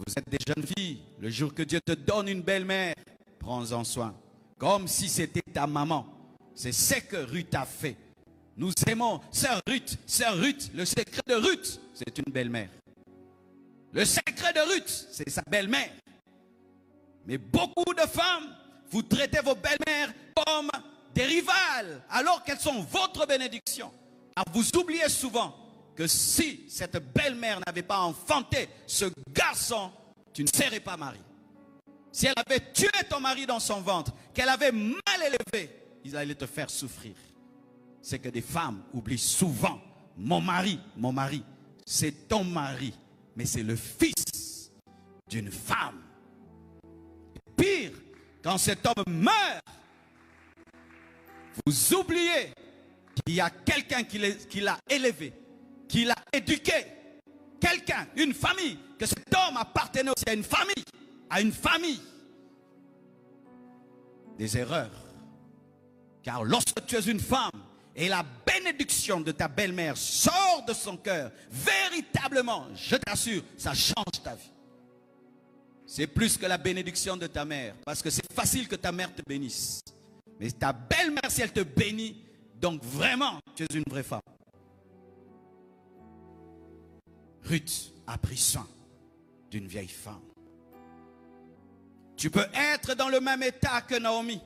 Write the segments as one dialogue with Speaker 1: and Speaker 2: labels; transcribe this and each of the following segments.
Speaker 1: Vous êtes des jeunes filles. Le jour que Dieu te donne une belle-mère, prends-en soin. Comme si c'était ta maman. C'est ce que Ruth a fait. Nous aimons sœur Ruth. Sœur Ruth, le secret de Ruth, c'est une belle-mère. Le secret de Ruth, c'est sa belle-mère. Mais beaucoup de femmes, vous traitez vos belles-mères comme des rivales, alors qu'elles sont votre bénédiction. Car vous oubliez souvent que si cette belle-mère n'avait pas enfanté ce garçon, tu ne serais pas marié. Si elle avait tué ton mari dans son ventre, qu'elle avait mal élevé, il allait te faire souffrir. C'est que des femmes oublient souvent, mon mari, c'est ton mari, mais c'est le fils d'une femme. Et pire, quand cet homme meurt, vous oubliez qu'il y a quelqu'un qui l'a élevé, qui l'a éduqué. Quelqu'un, une famille, que cet homme appartenait aussi à une famille. Des erreurs. Car lorsque tu es une femme et la bénédiction de ta belle-mère sort de son cœur, véritablement, je t'assure, ça change ta vie. C'est plus que la bénédiction de ta mère, parce que c'est facile que ta mère te bénisse. Mais ta belle-mère, si elle te bénit, donc vraiment, tu es une vraie femme. Ruth a pris soin d'une vieille femme. Tu peux être dans le même état que Naomi,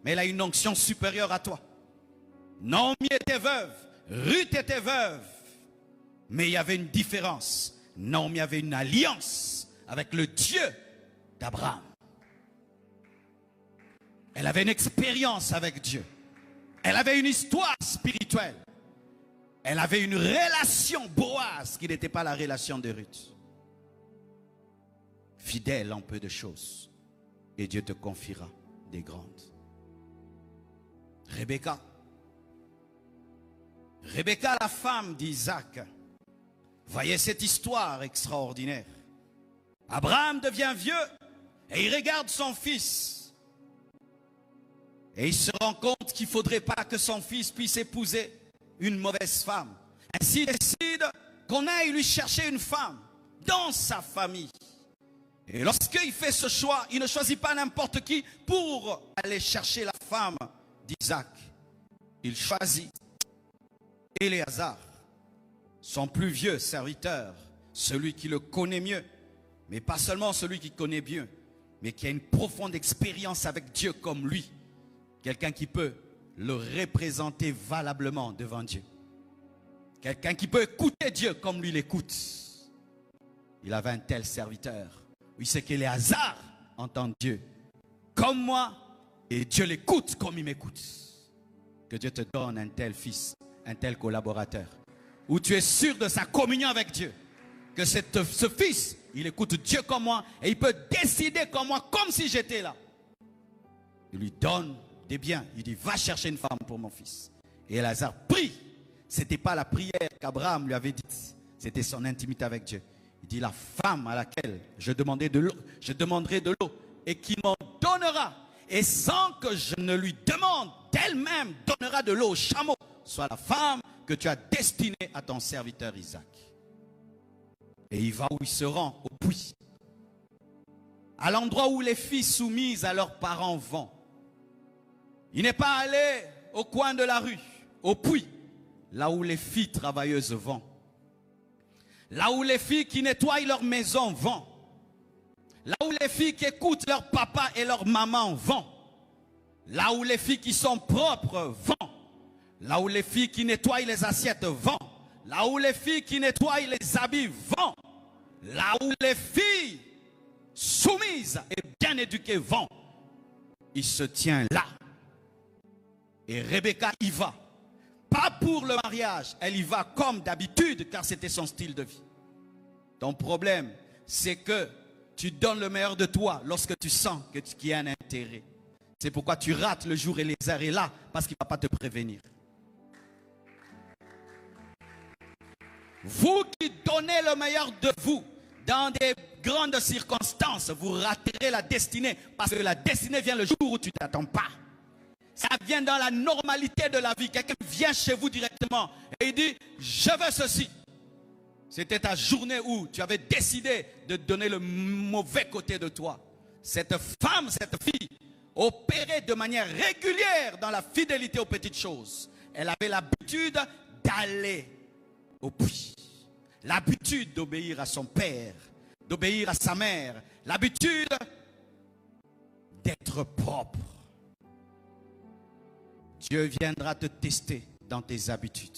Speaker 1: mais elle a une onction supérieure à toi. Naomi était veuve, Ruth était veuve, mais il y avait une différence. Naomi avait une alliance avec le Dieu d'Abraham. Elle avait une expérience avec Dieu. Elle avait une histoire spirituelle. Elle avait une relation Boaz qui n'était pas la relation de Ruth. Fidèle en peu de choses, et Dieu te confiera des grandes. Rebecca, la femme d'Isaac, voyez cette histoire extraordinaire. Abraham devient vieux et il regarde son fils. Et il se rend compte qu'il ne faudrait pas que son fils puisse épouser une mauvaise femme. Ainsi, il décide qu'on aille lui chercher une femme dans sa famille. Et lorsqu'il fait ce choix, il ne choisit pas n'importe qui pour aller chercher la femme d'Isaac. Il choisit Éléazar, son plus vieux serviteur, celui qui le connaît mieux. Mais pas seulement celui qui connaît mieux, mais qui a une profonde expérience avec Dieu comme lui. Quelqu'un qui peut le représenter valablement devant Dieu. Quelqu'un qui peut écouter Dieu comme lui l'écoute. Il avait un tel serviteur. Il sait qu'Éléazar entend Dieu comme moi et Dieu l'écoute comme il m'écoute. Que Dieu te donne un tel fils, un tel collaborateur, où tu es sûr de sa communion avec Dieu. Que ce fils, il écoute Dieu comme moi et il peut décider comme moi, comme si j'étais là. Il lui donne des biens. Il dit, va chercher une femme pour mon fils. Et Éléazar prie. Ce n'était pas la prière qu'Abraham lui avait dite. C'était son intimité avec Dieu. Il dit, la femme à laquelle je demanderai de l'eau et qui m'en donnera, et sans que je ne lui demande, d'elle-même donnera de l'eau au chameau, soit la femme que tu as destinée à ton serviteur Isaac. Et il va où il se rend, au puits. À l'endroit où les filles soumises à leurs parents vont. Il n'est pas allé au coin de la rue, au puits, là où les filles travailleuses vont. Là où les filles qui nettoient leur maison vont. Là où les filles qui écoutent leur papa et leur maman vont. Là où les filles qui sont propres vont. Là où les filles qui nettoient les assiettes vont. Là où les filles qui nettoient les habits vont. Là où les filles soumises et bien éduquées vont. Il se tient là. Et Rebecca y va. Pas pour le mariage, elle y va comme d'habitude car c'était son style de vie. Ton problème, c'est que tu donnes le meilleur de toi lorsque tu sens qu'il y a un intérêt. C'est pourquoi tu rates le jour et les heures est là parce qu'il ne va pas te prévenir. Vous qui donnez le meilleur de vous dans des grandes circonstances, vous raterez la destinée parce que la destinée vient le jour où tu ne t'attends pas. Ça vient dans la normalité de la vie. Quelqu'un vient chez vous directement et il dit, je veux ceci. C'était ta journée où tu avais décidé de donner le mauvais côté de toi. Cette femme, cette fille, opérait de manière régulière dans la fidélité aux petites choses. Elle avait l'habitude d'aller au puits. L'habitude d'obéir à son père, d'obéir à sa mère. L'habitude d'être propre. Dieu viendra te tester dans tes habitudes.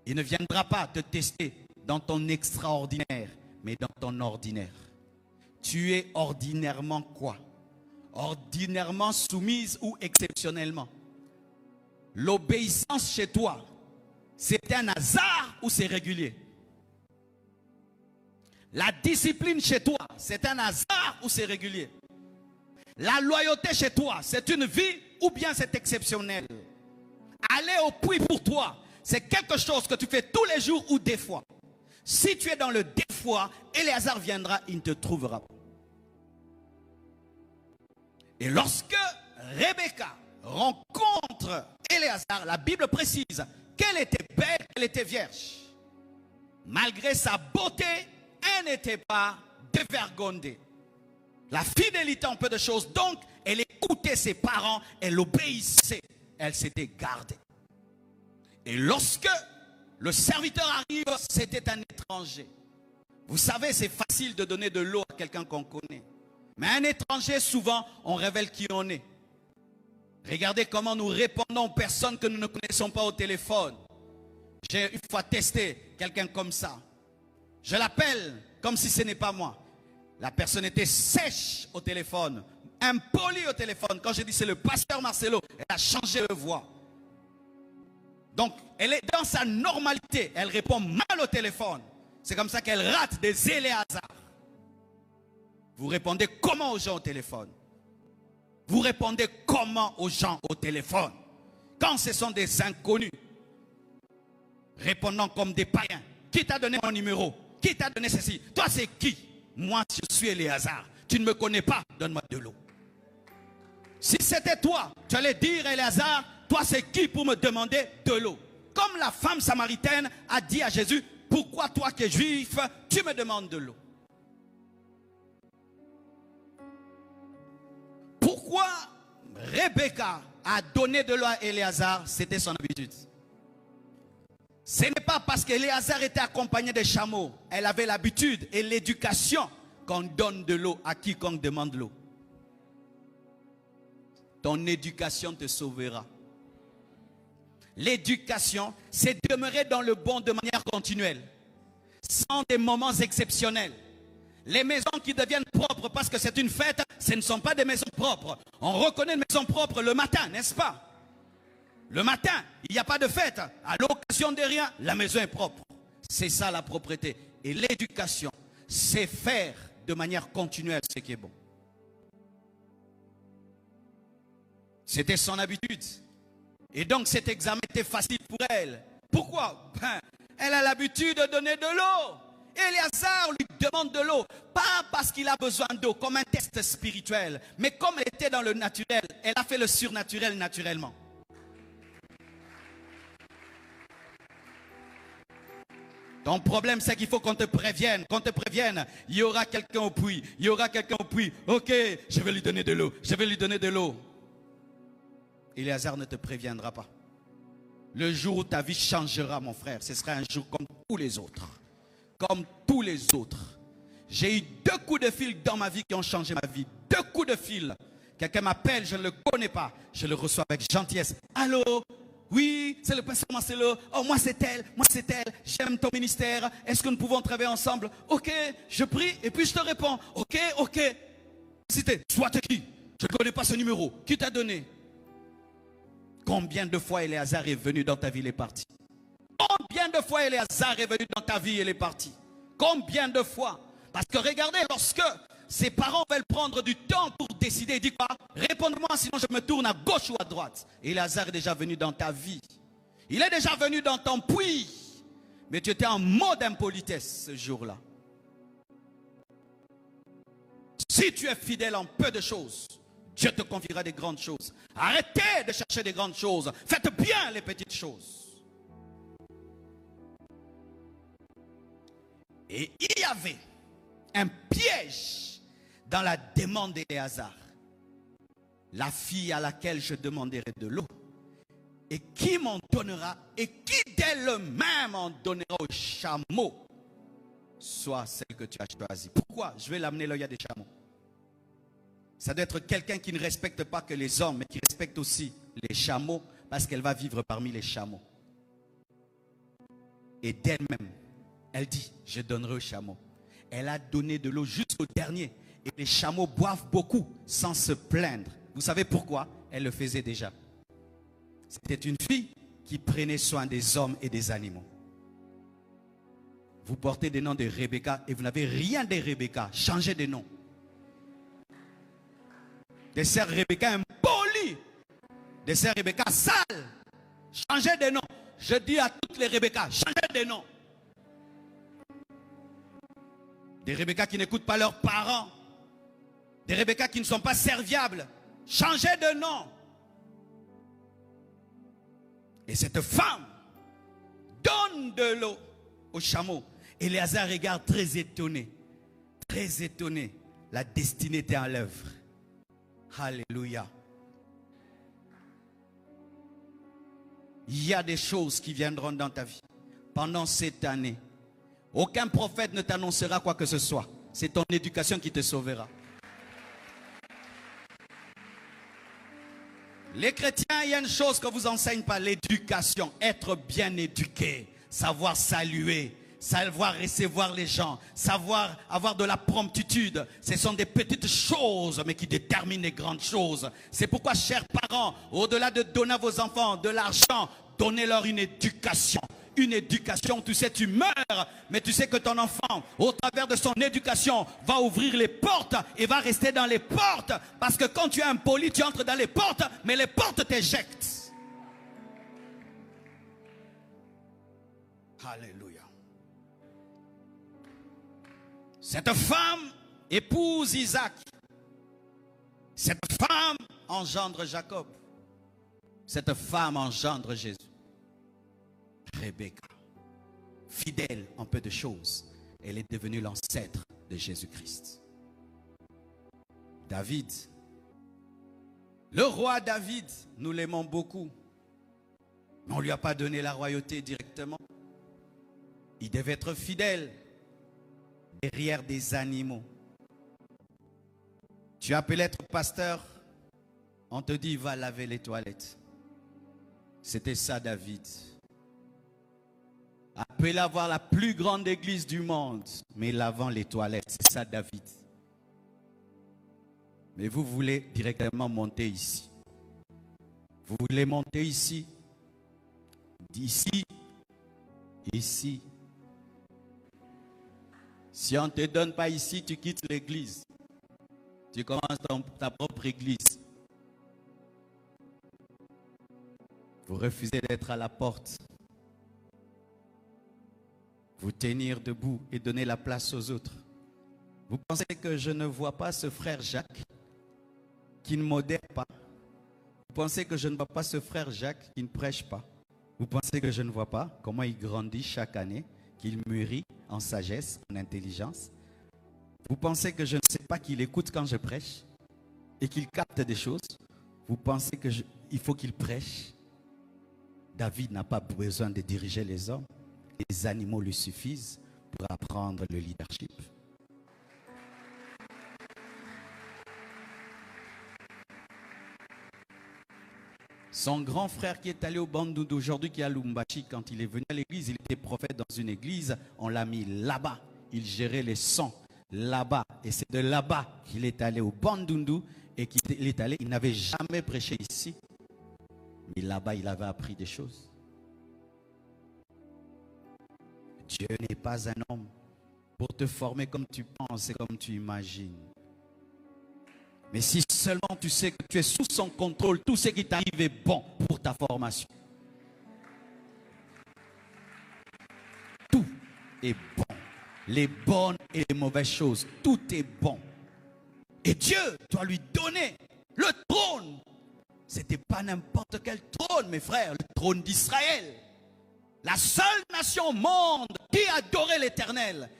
Speaker 1: Il ne viendra pas te tester dans ton extraordinaire, mais dans ton ordinaire. Tu es ordinairement quoi? Ordinairement soumise ou exceptionnellement? L'obéissance chez toi, c'est un hasard ou c'est régulier? La discipline chez toi, c'est un hasard ou c'est régulier? La loyauté chez toi, c'est une vie ou bien c'est exceptionnel? Aller au puits pour toi, c'est quelque chose que tu fais tous les jours ou des fois. Si tu es dans le des fois, Éléazar viendra, il ne te trouvera pas. Et lorsque Rebecca rencontre Éléazar, la Bible précise qu'elle était belle, qu'elle était vierge. Malgré sa beauté, elle n'était pas dévergondée. La fidélité en peu de choses, donc elle écoutait ses parents, elle obéissait, elle s'était gardée. Et lorsque le serviteur arrive, c'était un étranger. Vous savez, c'est facile de donner de l'eau à quelqu'un qu'on connaît. Mais un étranger, souvent, on révèle qui on est. Regardez comment nous répondons aux personnes que nous ne connaissons pas au téléphone. J'ai une fois testé quelqu'un comme ça. Je l'appelle comme si ce n'est pas moi. La personne était sèche au téléphone, impolie au téléphone. Quand je dis c'est le pasteur Marcelo, elle a changé de voix. Donc, elle est dans sa normalité. Elle répond mal au téléphone. C'est comme ça qu'elle rate des Éléazar. Vous répondez comment aux gens au téléphone? Vous répondez comment aux gens au téléphone? Quand ce sont des inconnus, répondant comme des païens. Qui t'a donné mon numéro? Qui t'a donné ceci? Toi, c'est qui? Moi, je suis Éléazar. Tu ne me connais pas, donne-moi de l'eau. Si c'était toi, tu allais dire, Éléazar, toi, c'est qui pour me demander de l'eau? Comme la femme samaritaine a dit à Jésus, pourquoi toi qui es juif, tu me demandes de l'eau? Pourquoi Rebecca a donné de l'eau à Éléazar? C'était son habitude. Ce n'est pas parce qu'Éléazar était accompagné de chameaux. Elle avait l'habitude et l'éducation qu'on donne de l'eau à quiconque demande de l'eau. Ton éducation te sauvera. L'éducation, c'est demeurer dans le bon de manière continuelle, sans des moments exceptionnels. Les maisons qui deviennent propres parce que c'est une fête, ce ne sont pas des maisons propres. On reconnaît une maison propre le matin, n'est-ce pas? Le matin, il n'y a pas de fête. À l'occasion de rien, la maison est propre. C'est ça la propreté. Et l'éducation, c'est faire de manière continuelle ce qui est bon. C'était son habitude. Et donc cet examen était facile pour elle. Pourquoi? Elle a l'habitude de donner de l'eau. Éléazar lui demande de l'eau. Pas parce qu'il a besoin d'eau, comme un test spirituel. Mais comme elle était dans le naturel, elle a fait le surnaturel naturellement. Ton problème, c'est qu'il faut qu'on te prévienne. Qu'on te prévienne, il y aura quelqu'un au puits. Il y aura quelqu'un au puits. Ok, je vais lui donner de l'eau. Je vais lui donner de l'eau. Éléazar ne te préviendra pas. Le jour où ta vie changera, mon frère, ce sera un jour comme tous les autres. Comme tous les autres. J'ai eu 2 coups de fil dans ma vie qui ont changé ma vie. 2 coups de fil. Quelqu'un m'appelle, je ne le connais pas. Je le reçois avec gentillesse. Allô? Oui, c'est le pasteur Marcelo. Oh, moi c'est elle, j'aime ton ministère. Est-ce que nous pouvons travailler ensemble? Ok, je prie et puis je te réponds. Ok, ok. C'était, toi t'es qui? Je ne connais pas ce numéro. Qui t'a donné? Combien de fois Éléazar est venu dans ta vie, il est parti? Combien de fois Éléazar est venu dans ta vie, il est parti? Combien de fois? Parce que regardez, lorsque ses parents veulent prendre du temps pour décider, il dit quoi? Réponds-moi, sinon je me tourne à gauche ou à droite. Éléazar est déjà venu dans ta vie. Il est déjà venu dans ton puits. Mais tu étais en mode impolitesse ce jour-là. Si tu es fidèle en peu de choses, Dieu te confiera des grandes choses. Arrêtez de chercher des grandes choses. Faites bien les petites choses. Et il y avait un piège dans la demande d'Éléazar. La fille à laquelle je demanderai de l'eau, et qui m'en donnera, et qui d'elle-même en donnera au chameau, soit celle que tu as choisie. Pourquoi je vais l'amener là où il y a des chameaux? Ça doit être quelqu'un qui ne respecte pas que les hommes, mais qui respecte aussi les chameaux, parce qu'elle va vivre parmi les chameaux. Et d'elle-même, elle dit, je donnerai au chameau. Elle a donné de l'eau jusqu'au dernier. Et les chameaux boivent beaucoup sans se plaindre. Vous savez pourquoi? Elle le faisait déjà. C'était une fille qui prenait soin des hommes et des animaux. Vous portez des noms de Rebecca et vous n'avez rien de Rebecca. Changez de nom. Des sœurs Rebecca impolies. Des sœurs Rebecca sales. Changez de nom. Je dis à toutes les Rebecca, changez de nom. Des Rebecca qui n'écoutent pas leurs parents. Des Rebecca qui ne sont pas serviables. Changez de nom. Et cette femme donne de l'eau au chameau. Et Éléazar regarde très étonné. Très étonné. La destinée était à l'œuvre. Alléluia. Il y a des choses qui viendront dans ta vie pendant cette année. Aucun prophète ne t'annoncera quoi que ce soit. C'est ton éducation qui te sauvera. Les chrétiens, il y a une chose que vous enseigne pas, l'éducation. Être bien éduqué, savoir saluer, savoir recevoir les gens, savoir avoir de la promptitude. Ce sont des petites choses, mais qui déterminent les grandes choses. C'est pourquoi, chers parents, au-delà de donner à vos enfants de l'argent, donnez-leur une éducation. Une éducation, tu sais, tu meurs, mais tu sais que ton enfant, au travers de son éducation, va ouvrir les portes et va rester dans les portes. Parce que quand tu es impoli, tu entres dans les portes, mais les portes t'éjectent. Alléluia. Cette femme épouse Isaac. Cette femme engendre Jacob. Cette femme engendre Jésus. Rebecca, fidèle en peu de choses, elle est devenue l'ancêtre de Jésus-Christ. David, le roi David, nous l'aimons beaucoup, mais on ne lui a pas donné la royauté directement. Il devait être fidèle derrière des animaux. Tu as appelé être pasteur, on te dit va laver les toilettes. C'était ça David. Appelé à avoir la plus grande église du monde, mais lavant les toilettes, c'est ça David. Mais vous voulez directement monter ici. Vous voulez monter ici, d'ici, ici. Si on ne te donne pas ici, tu quittes l'église. Tu commences ta propre église. Vous refusez d'être à la porte. Vous tenir debout et donner la place aux autres. Vous pensez que je ne vois pas ce frère Jacques qui ne modère pas? Vous pensez que je ne vois pas ce frère Jacques qui ne prêche pas? Vous pensez que je ne vois pas comment il grandit chaque année, qu'il mûrit en sagesse, en intelligence? Vous pensez que je ne sais pas qu'il écoute quand je prêche et qu'il capte des choses? Vous pensez qu'il faut qu'il prêche? David n'a pas besoin de diriger les hommes. Les animaux lui suffisent pour apprendre le leadership. Son grand frère qui est allé au Bandundu aujourd'hui, qui est à Lumbashi, quand il est venu à l'église, il était prophète dans une église, on l'a mis là-bas. Il gérait les sons là-bas. Et c'est de là-bas qu'il est allé au Bandundu et qu'il est allé. Il n'avait jamais prêché ici. Mais là-bas, il avait appris des choses. Dieu n'est pas un homme pour te former comme tu penses et comme tu imagines. Mais si seulement tu sais que tu es sous son contrôle, tout ce qui t'arrive est bon pour ta formation. Tout est bon. Les bonnes et les mauvaises choses, tout est bon. Et Dieu doit lui donner le trône. Ce n'était pas n'importe quel trône, mes frères, le trône d'Israël. La seule nation au monde qui adorait l'Éternel.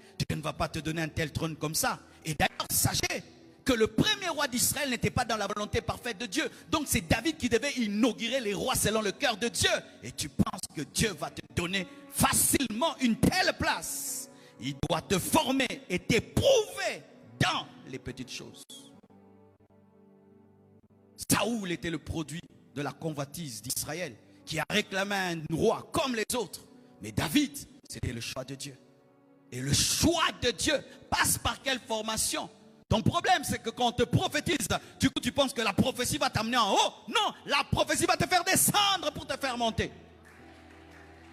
Speaker 1: ne va pas te donner un tel trône comme ça. Et d'ailleurs, sachez que le premier roi d'Israël n'était pas dans la volonté parfaite de Dieu. Donc c'est David qui devait inaugurer les rois selon le cœur de Dieu. Et tu penses que Dieu va te donner facilement une telle place? Il doit te former et t'éprouver dans les petites choses. Saoul était le produit de la convoitise d'Israël, qui a réclamé un roi comme les autres. Mais David, c'était le choix de Dieu. Et le choix de Dieu passe par quelle formation? Ton problème, c'est que quand on te prophétise, du coup tu penses que la prophétie va t'amener en haut. Non, la prophétie va te faire descendre pour te faire monter.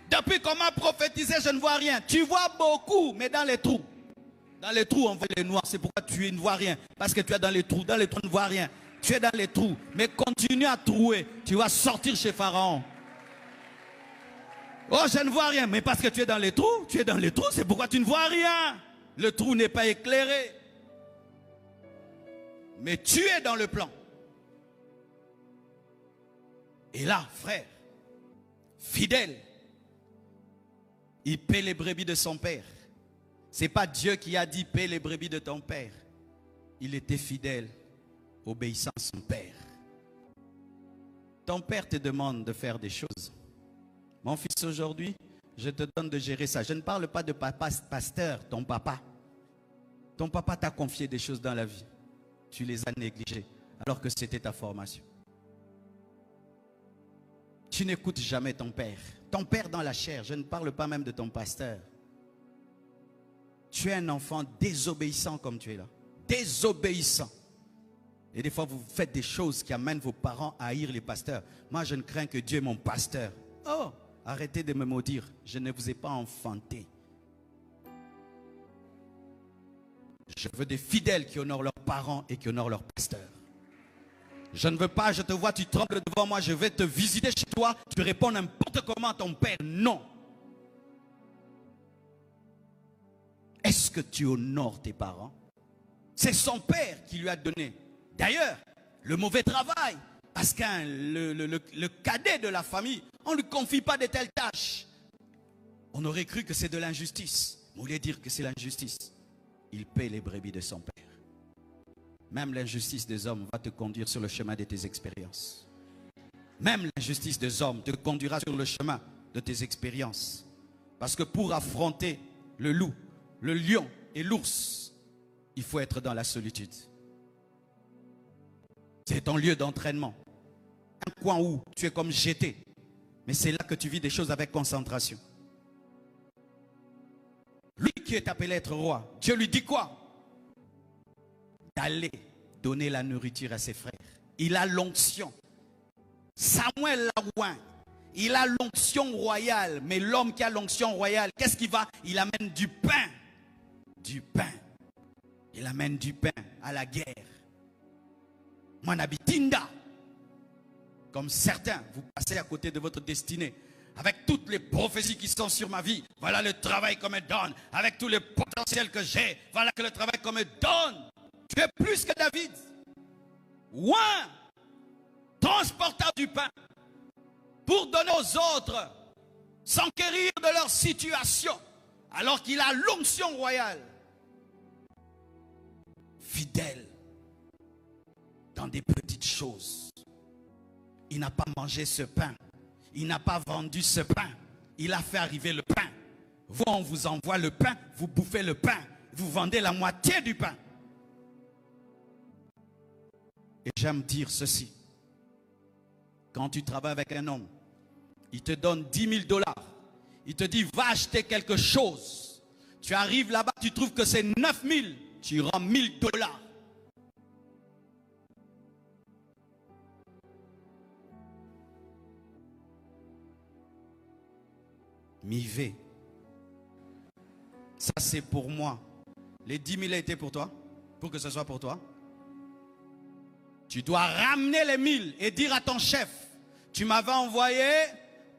Speaker 1: Depuis qu'on m'a prophétisé, je ne vois rien. Tu vois beaucoup, mais dans les trous. Dans les trous, on voit les noirs. C'est pourquoi tu ne vois rien. Parce que tu es dans les trous. Dans les trous, on ne voit rien. Tu es dans les trous. Mais continue à trouer. Tu vas sortir chez Pharaon. Oh, je ne vois rien. Mais parce que tu es dans les trous, c'est pourquoi tu ne vois rien. Le trou n'est pas éclairé. Mais tu es dans le plan. Et là, frère, fidèle, il paie les brebis de son père. Ce n'est pas Dieu qui a dit paie les brebis de ton père. Il était fidèle, obéissant à son père. Ton père te demande de faire des choses. Mon fils, aujourd'hui, je te donne de gérer ça. Je ne parle pas de papa pasteur, ton papa. Ton papa t'a confié des choses dans la vie. Tu les as négligées alors que c'était ta formation. Tu n'écoutes jamais ton père. Ton père dans la chair, je ne parle pas même de ton pasteur. Tu es un enfant désobéissant comme tu es là. Désobéissant. Et des fois, vous faites des choses qui amènent vos parents à haïr les pasteurs. Moi, je ne crains que Dieu est mon pasteur. Oh, arrêtez de me maudire. Je ne vous ai pas enfanté. Je veux des fidèles qui honorent leurs parents et qui honorent leurs pasteurs. Je ne veux pas, je te vois, tu trembles devant moi, je vais te visiter chez toi, tu réponds n'importe comment à ton père. Non. Est-ce que tu honores tes parents? C'est son père qui lui a donné. D'ailleurs, le mauvais travail, parce que le cadet de la famille, on ne lui confie pas de telles tâches. On aurait cru que c'est de l'injustice. Vous voulez dire que c'est l'injustice? Il paie les brebis de son père. Même l'injustice des hommes va te conduire sur le chemin de tes expériences. Même l'injustice des hommes te conduira sur le chemin de tes expériences. Parce que pour affronter le loup, le lion et l'ours, il faut être dans la solitude. C'est ton lieu d'entraînement. Un coin où tu es comme jeté. Mais c'est là que tu vis des choses avec concentration. Lui qui est appelé être roi, Dieu lui dit quoi? D'aller donner la nourriture à ses frères. Il a l'onction. Samuel l'a oint. Il a l'onction royale. Mais l'homme qui a l'onction royale, qu'est-ce qu'il va? Il amène du pain. Du pain. Il amène du pain à la guerre. Manabitinda. Comme certains, vous passez à côté de votre destinée. Avec toutes les prophéties qui sont sur ma vie, voilà le travail qu'on me donne. Avec tous les potentiels que j'ai, voilà que le travail qu'on me donne. Tu es plus que David. Ouin, transporteur du pain, pour donner aux autres, s'enquérir de leur situation, alors qu'il a l'onction royale. Fidèle dans des petites choses. Il n'a pas mangé ce pain. Il n'a pas vendu ce pain. Il a fait arriver le pain. Vous, on vous envoie le pain, vous bouffez le pain. Vous vendez la moitié du pain. Et j'aime dire ceci. Quand tu travailles avec un homme, il te donne 10 000 $. Il te dit, va acheter quelque chose. Tu arrives là-bas, tu trouves que c'est 9 000. Tu rends 1 000 $. Mivé. Ça c'est pour moi. Les 10 000 étaient pour toi. Pour que ce soit pour toi. Tu dois ramener les 1000 et dire à ton chef, tu m'avais envoyé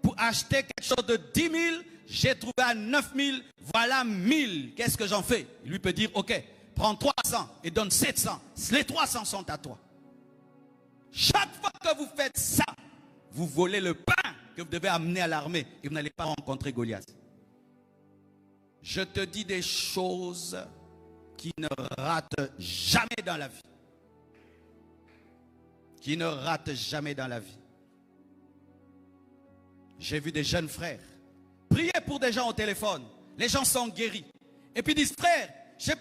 Speaker 1: pour acheter quelque chose de 10 000, j'ai trouvé à 9 000, voilà 1000. Qu'est-ce que j'en fais? Il lui peut dire, ok, prends 300 et donne 700. Les 300 sont à toi. Chaque fois que vous faites ça, vous volez le pain que vous devez amener à l'armée et vous n'allez pas rencontrer Goliath. Je te dis des choses qui ne ratent jamais dans la vie. Qui ne ratent jamais dans la vie. J'ai vu des jeunes frères prier pour des gens au téléphone. Les gens sont guéris. Et puis ils disent, frère,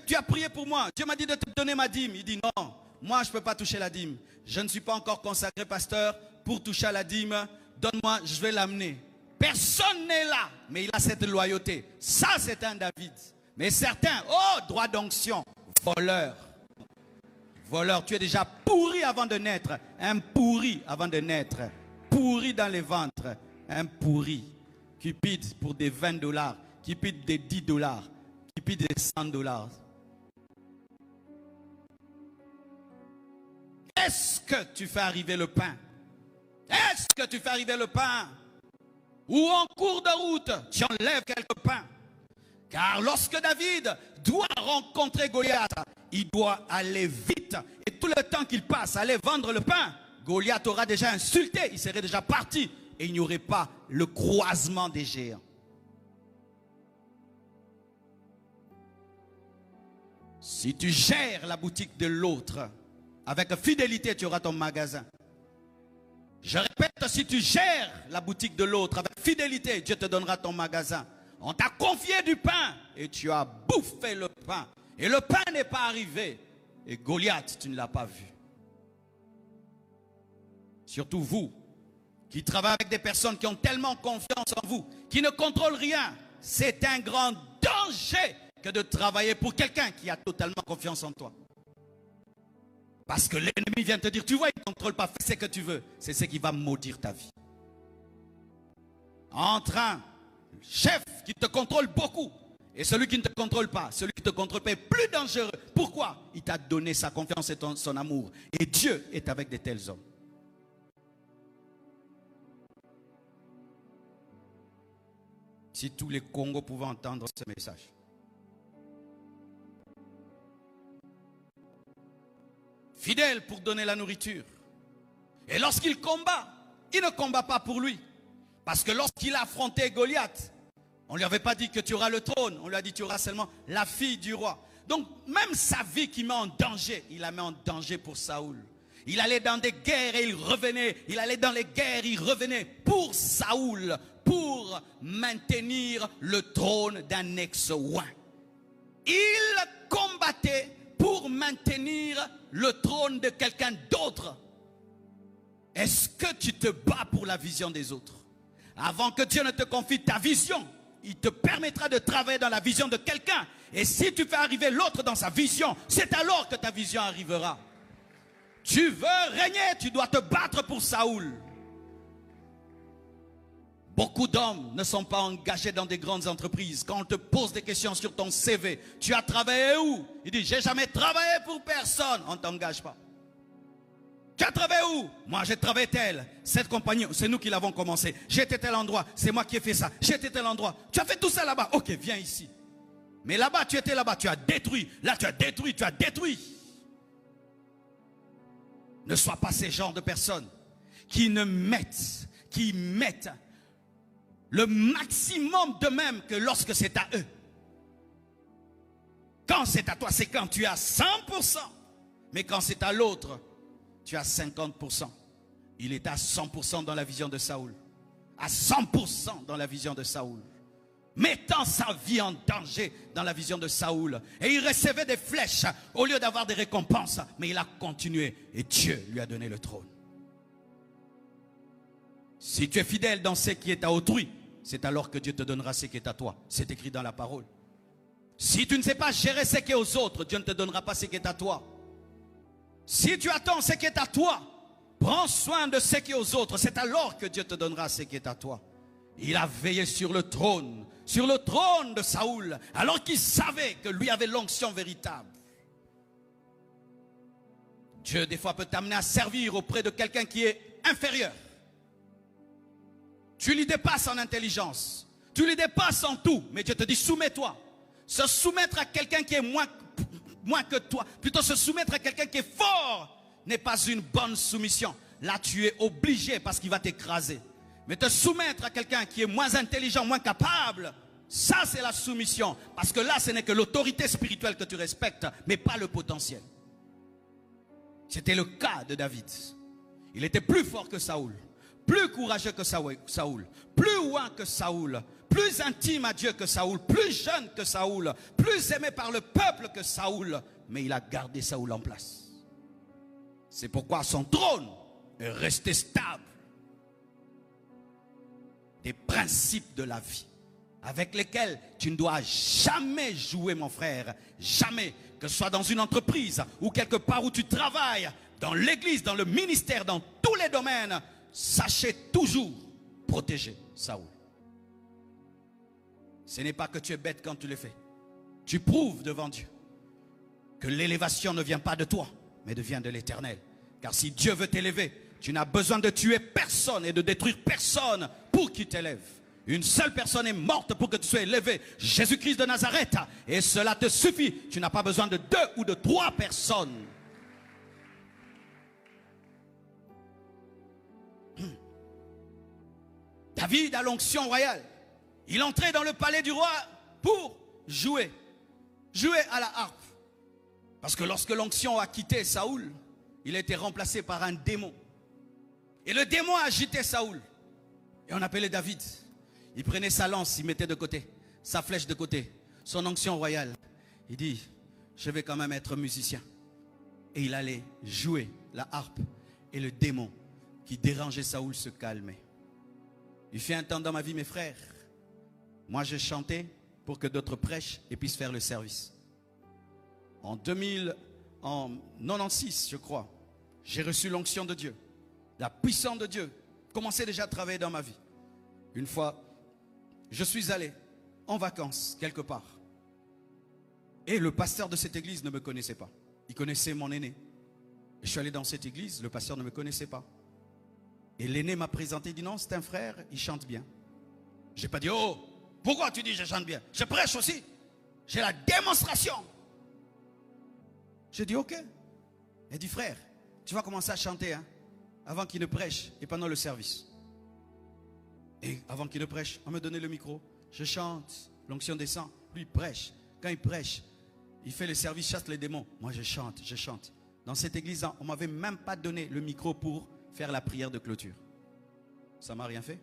Speaker 1: tu as prié pour moi. Dieu m'a dit de te donner ma dîme. Il dit, non, moi je ne peux pas toucher la dîme. Je ne suis pas encore consacré pasteur pour toucher à la dîme. Donne-moi, je vais l'amener. Personne n'est là, mais il a cette loyauté. Ça, c'est un David. Mais certains, oh, droit d'onction, voleur. Voleur, tu es déjà pourri avant de naître. Un pourri avant de naître. Pourri dans les ventres. Un pourri. Cupide pour des $20. Cupide des $10. Cupide des $100. Est-ce que tu fais arriver le pain? Est-ce que tu fais arriver le pain? Ou en cours de route, tu enlèves quelques pains? Car lorsque David doit rencontrer Goliath, il doit aller vite. Et tout le temps qu'il passe à aller vendre le pain, Goliath aura déjà insulté, il serait déjà parti. Et il n'y aurait pas le croisement des géants. Si tu gères la boutique de l'autre, avec fidélité, tu auras ton magasin. Je répète, si tu gères la boutique de l'autre avec fidélité, Dieu te donnera ton magasin. On t'a confié du pain et tu as bouffé le pain. Et le pain n'est pas arrivé. Et Goliath, tu ne l'as pas vu. Surtout vous, qui travaillez avec des personnes qui ont tellement confiance en vous, qui ne contrôlent rien. C'est un grand danger que de travailler pour quelqu'un qui a totalement confiance en toi. Parce que l'ennemi vient te dire, tu vois, il ne contrôle pas, fais ce que tu veux. C'est ce qui va maudire ta vie. Entre un chef qui te contrôle beaucoup et celui qui ne te contrôle pas, celui qui ne te contrôle pas est plus dangereux. Pourquoi? Il t'a donné sa confiance et son amour. Et Dieu est avec de tels hommes. Si tous les Congos pouvaient entendre ce message. Fidèle pour donner la nourriture. Et lorsqu'il combat, il ne combat pas pour lui. Parce que lorsqu'il a affronté Goliath, on ne lui avait pas dit que tu auras le trône. On lui a dit tu auras seulement la fille du roi. Donc même sa vie qu'il met en danger, il la met en danger pour Saoul. Il allait dans des guerres et il revenait. Il allait dans les guerres, il revenait pour Saoul. Pour maintenir le trône d'un ex-roi. Il combattait pour maintenir le trône de quelqu'un d'autre. Est-ce que tu te bats pour la vision des autres? Avant que Dieu ne te confie ta vision, il te permettra de travailler dans la vision de quelqu'un. Et si tu fais arriver l'autre dans sa vision, c'est alors que ta vision arrivera. Tu veux régner, tu dois te battre pour Saoul. Beaucoup d'hommes ne sont pas engagés dans des grandes entreprises. Quand on te pose des questions sur ton CV, tu as travaillé où? Il dit, j'ai jamais travaillé pour personne. On ne t'engage pas. Tu as travaillé où? Moi, j'ai travaillé tel. Cette compagnie, c'est nous qui l'avons commencé. J'étais tel endroit, c'est moi qui ai fait ça. J'étais tel endroit. Tu as fait tout ça là-bas. Ok, viens ici. Mais là-bas, tu étais là-bas, tu as détruit. Là, tu as détruit, tu as détruit. Ne sois pas ces genres de personnes qui mettent le maximum d'eux-mêmes que lorsque c'est à eux. Quand c'est à toi, c'est quand tu as 100%. Mais quand c'est à l'autre, tu as 50%. Il est à 100% dans la vision de Saoul. À 100% dans la vision de Saoul. Mettant sa vie en danger dans la vision de Saoul. Et il recevait des flèches au lieu d'avoir des récompenses. Mais il a continué et Dieu lui a donné le trône. Si tu es fidèle dans ce qui est à autrui, c'est alors que Dieu te donnera ce qui est à toi. C'est écrit dans la parole. Si tu ne sais pas gérer ce qui est aux autres, Dieu ne te donnera pas ce qui est à toi. Si tu attends ce qui est à toi, prends soin de ce qui est aux autres. C'est alors que Dieu te donnera ce qui est à toi. Il a veillé sur le trône de Saoul, alors qu'il savait que lui avait l'onction véritable. Dieu, des fois, peut t'amener à servir auprès de quelqu'un qui est inférieur. Tu lui dépasses en intelligence. Tu lui dépasses en tout. Mais Dieu te dit, soumets-toi. Se soumettre à quelqu'un qui est moins que toi, plutôt se soumettre à quelqu'un qui est fort, n'est pas une bonne soumission. Là, tu es obligé parce qu'il va t'écraser. Mais te soumettre à quelqu'un qui est moins intelligent, moins capable, Ça, c'est la soumission. Parce que là, ce n'est que l'autorité spirituelle que tu respectes, mais pas le potentiel. C'était le cas de David. Il était plus fort que Saoul, plus courageux que Saoul, plus loin que Saoul, plus intime à Dieu que Saoul, plus jeune que Saoul, plus aimé par le peuple que Saoul. Mais il a gardé Saoul en place. C'est pourquoi son trône est resté stable. Des principes de la vie avec lesquels tu ne dois jamais jouer, mon frère. Jamais. Que ce soit dans une entreprise ou quelque part où tu travailles, dans l'église, dans le ministère, dans tous les domaines, sachez toujours protéger Saoul. Ce n'est pas que tu es bête quand tu le fais. Tu prouves devant Dieu que l'élévation ne vient pas de toi, mais vient de l'Éternel. Car si Dieu veut t'élever, tu n'as besoin de tuer personne et de détruire personne pour qu'il t'élève. Une seule personne est morte pour que tu sois élevé, Jésus-Christ de Nazareth. Et cela te suffit. Tu n'as pas besoin de 2 ou de 3 personnes. David a l'onction royale. Il entrait dans le palais du roi pour jouer à la harpe. Parce que lorsque l'onction a quitté Saoul, il a été remplacé par un démon. Et le démon a agité Saoul. Et on appelait David. Il prenait sa lance, il mettait de côté, sa flèche de côté, son onction royale. Il dit, je vais quand même être musicien. Et il allait jouer la harpe. Et le démon qui dérangeait Saoul se calmait. Il fait un temps dans ma vie, mes frères. Moi, je chantais pour que d'autres prêchent et puissent faire le service. En 96, je crois, j'ai reçu l'onction de Dieu. La puissance de Dieu commençait déjà à travailler dans ma vie. Une fois, je suis allé en vacances quelque part. Et le pasteur de cette église ne me connaissait pas. Il connaissait mon aîné. Et je suis allé dans cette église, le pasteur ne me connaissait pas. Et l'aîné m'a présenté, il dit non, c'est un frère, il chante bien. Je n'ai pas dit, oh, pourquoi tu dis je chante bien? Je prêche aussi. J'ai la démonstration. J'ai dit ok. Il dit frère, tu vas commencer à chanter hein, avant qu'il ne prêche et pendant le service. Et avant qu'il ne prêche, on me donnait le micro. Je chante, l'onction descend, lui il prêche. Quand il prêche, il fait le service, chasse les démons. Moi je chante, je chante. Dans cette église, on ne m'avait même pas donné le micro pour faire la prière de clôture. Ça ne m'a rien fait.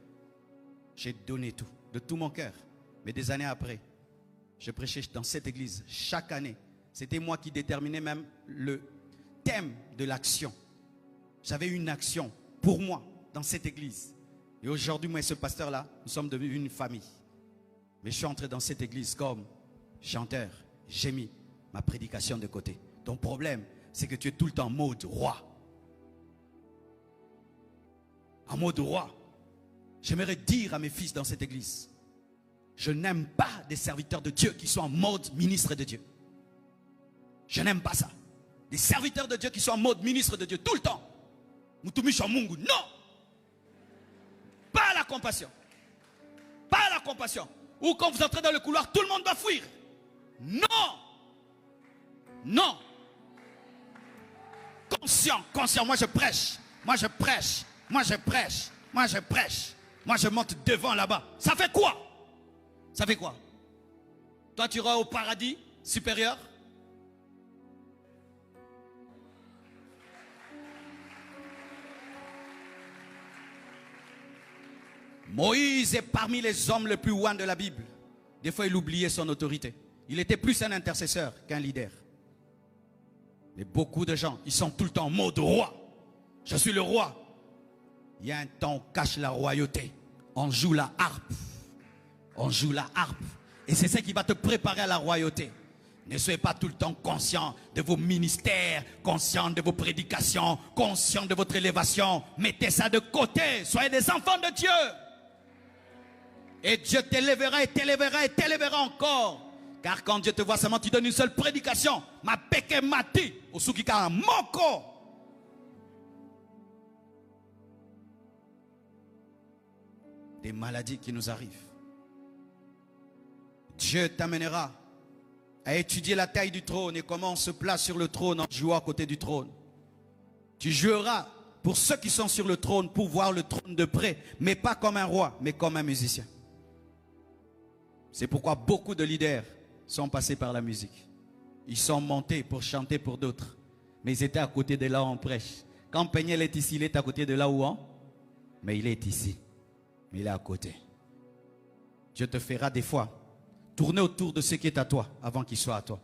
Speaker 1: J'ai donné tout, de tout mon cœur. Mais des années après, je prêchais dans cette église chaque année. C'était moi qui déterminais même le thème de l'action. J'avais une action pour moi dans cette église. Et aujourd'hui, moi et ce pasteur-là, nous sommes devenus une famille. Mais je suis entré dans cette église comme chanteur. J'ai mis ma prédication de côté. Ton problème, c'est que tu es tout le temps en mode roi. En mode roi. J'aimerais dire à mes fils dans cette église, je n'aime pas des serviteurs de Dieu qui sont en mode ministre de Dieu. Je n'aime pas ça. Des serviteurs de Dieu qui sont en mode ministre de Dieu tout le temps. Mutumisha Mungu, non. Pas la compassion. Pas la compassion. Ou quand vous entrez dans le couloir, tout le monde va fuir. Non. Non. Conscient, conscient. Moi je prêche. Moi je prêche. Moi je prêche. Moi je prêche. Moi je monte devant là-bas. Ça fait quoi? Ça fait quoi? Toi tu iras au paradis supérieur? Moïse est parmi les hommes les plus ouins de la Bible. Des fois, il oubliait son autorité. Il était plus un intercesseur qu'un leader. Mais beaucoup de gens, ils sont tout le temps en mode roi. Je suis le roi. Il y a un temps, on cache la royauté. On joue la harpe. On joue la harpe. Et c'est ça qui va te préparer à la royauté. Ne soyez pas tout le temps conscient de vos ministères, conscient de vos prédications, conscient de votre élévation. Mettez ça de côté. Soyez des enfants de Dieu. Et Dieu t'élèvera et t'élèvera et t'élèvera encore. Car quand Dieu te voit seulement, tu donnes une seule prédication. Ma peke mati. Osukika moko. Des maladies qui nous arrivent. Dieu t'amènera à étudier la taille du trône et comment on se place sur le trône en jouant à côté du trône. Tu joueras pour ceux qui sont sur le trône pour voir le trône de près. Mais pas comme un roi, mais comme un musicien. C'est pourquoi beaucoup de leaders sont passés par la musique. Ils sont montés pour chanter pour d'autres. Mais ils étaient à côté de là où on prêche. Quand Peniel est ici, il est à côté de là où on... Mais il est ici. Mais il est à côté. Dieu te fera des fois tourner autour de ce qui est à toi avant qu'il soit à toi.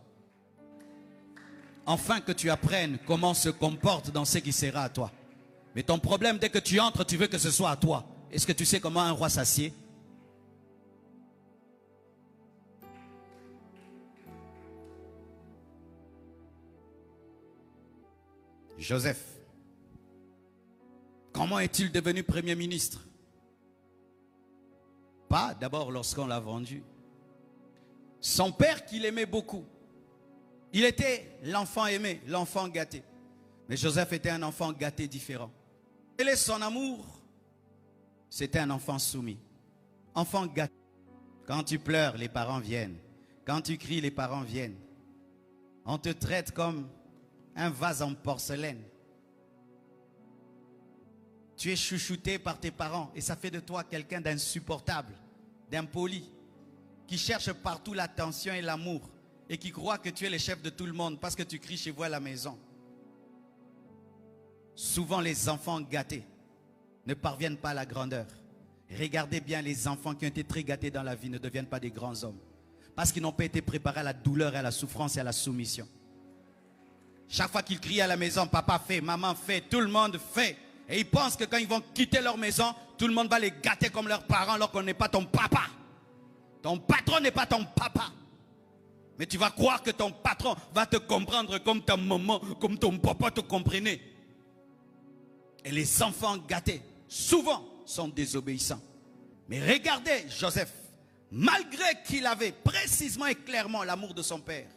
Speaker 1: Enfin que tu apprennes comment se comporte dans ce qui sera à toi. Mais ton problème, dès que tu entres, tu veux que ce soit à toi. Est-ce que tu sais comment un roi s'assied? Joseph, comment est-il devenu premier ministre? Pas d'abord lorsqu'on l'a vendu. Son père qu'il aimait beaucoup. Il était l'enfant aimé, l'enfant gâté. Mais Joseph était un enfant gâté différent. Quel est son amour? C'était un enfant soumis. Enfant gâté. Quand tu pleures, les parents viennent. Quand tu cries, les parents viennent. On te traite comme un vase en porcelaine. Tu es chouchouté par tes parents et ça fait de toi quelqu'un d'insupportable, d'impoli, qui cherche partout l'attention et l'amour et qui croit que tu es le chef de tout le monde parce que tu cries chez vous à la maison. Souvent les enfants gâtés ne parviennent pas à la grandeur. Regardez bien, les enfants qui ont été très gâtés dans la vie ne deviennent pas des grands hommes parce qu'ils n'ont pas été préparés à la douleur, à la souffrance et à la soumission. Chaque fois qu'ils crient à la maison, papa fait, maman fait, tout le monde fait. Et ils pensent que quand ils vont quitter leur maison, tout le monde va les gâter comme leurs parents alors qu'on n'est pas ton papa. Ton patron n'est pas ton papa. Mais tu vas croire que ton patron va te comprendre comme ta maman, comme ton papa te comprenait. Et les enfants gâtés, souvent, sont désobéissants. Mais regardez Joseph, malgré qu'il avait précisément et clairement l'amour de son père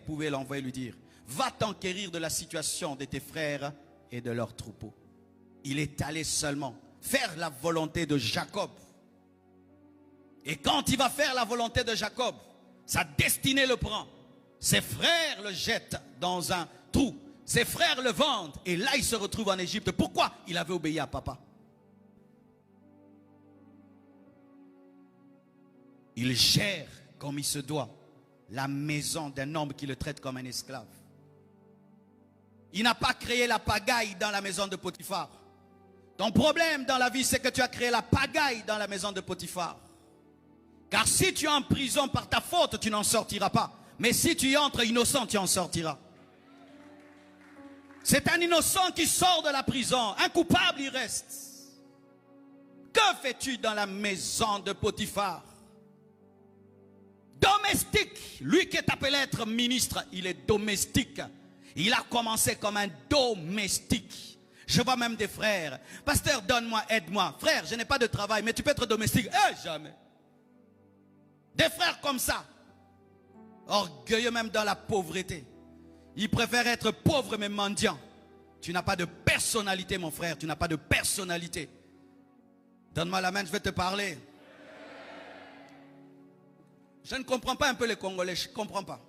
Speaker 1: pouvait l'envoyer lui dire, va t'enquérir de la situation de tes frères et de leurs troupeaux. Il est allé seulement faire la volonté de Jacob. Et quand il va faire la volonté de Jacob, sa destinée le prend. Ses frères le jettent dans un trou. Ses frères le vendent. Et là, il se retrouve en Égypte. Pourquoi? Il avait obéi à papa. Il gère comme il se doit la maison d'un homme qui le traite comme un esclave. Il n'a pas créé la pagaille dans la maison de Potiphar. Ton problème dans la vie, c'est que tu as créé la pagaille dans la maison de Potiphar. Car si tu es en prison par ta faute, tu n'en sortiras pas. Mais si tu y entres innocent, tu en sortiras. C'est un innocent qui sort de la prison. Un coupable, il reste. Que fais-tu dans la maison de Potiphar? Domestique. Lui qui est appelé être ministre, il est domestique. Il a commencé comme un domestique. Je vois même des frères. Pasteur, donne-moi, aide-moi. Frère, je n'ai pas de travail, mais tu peux être domestique. Jamais. Des frères comme ça. Orgueilleux même dans la pauvreté. Ils préfèrent être pauvres mais mendiants. Tu n'as pas de personnalité, mon frère. Tu n'as pas de personnalité. Donne-moi la main, je vais te parler. Je ne comprends pas un peu les Congolais. Je ne comprends pas.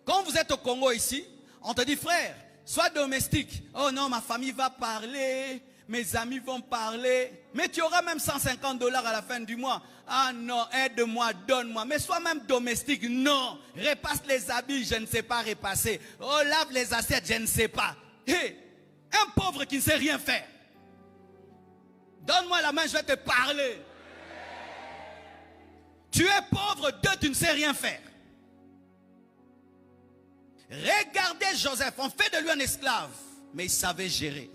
Speaker 1: Quand vous êtes au Congo ici, on te dit, frère, sois domestique. Oh non, ma famille va parler, mes amis vont parler. Mais tu auras même 150 $ à la fin du mois. Ah non, aide-moi, donne-moi. Mais sois même domestique. Non, repasse les habits, je ne sais pas repasser. Oh, lave les assiettes, je ne sais pas. Hey, un pauvre qui ne sait rien faire. Donne-moi la main, je vais te parler. Tu es pauvre, deux, tu ne sais rien faire. Regardez Joseph, on fait de lui un esclave, mais il savait gérer.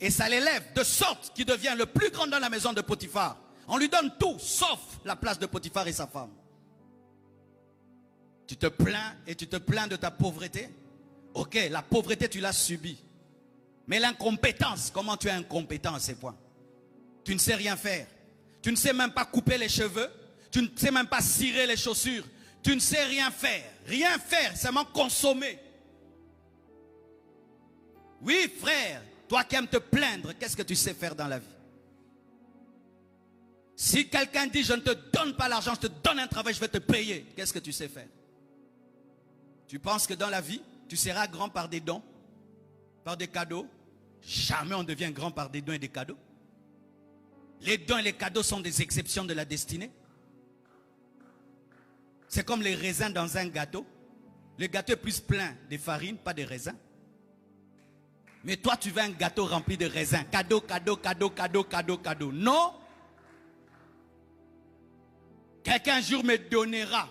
Speaker 1: Et ça l'élève de sorte qu'il devient le plus grand dans la maison de Potiphar. On lui donne tout, sauf la place de Potiphar et sa femme. Tu te plains et tu te plains de ta pauvreté. Ok, la pauvreté tu l'as subie. Mais l'incompétence, comment tu es incompétent à ces points? Tu ne sais rien faire. Tu ne sais même pas couper les cheveux. Tu ne sais même pas cirer les chaussures. Tu ne sais rien faire. Rien faire, seulement consommer. Oui, frère, toi qui aimes te plaindre, qu'est-ce que tu sais faire dans la vie? Si quelqu'un dit, je ne te donne pas l'argent, je te donne un travail, je vais te payer, qu'est-ce que tu sais faire? Tu penses que dans la vie, tu seras grand par des dons, par des cadeaux? Jamais on devient grand par des dons et des cadeaux. Les dons et les cadeaux sont des exceptions de la destinée. C'est comme les raisins dans un gâteau. Le gâteau est plus plein de farine, pas de raisins. Mais toi, tu veux un gâteau rempli de raisins. Cadeau, cadeau, cadeau, cadeau, cadeau, cadeau. Non. Quelqu'un un jour me donnera.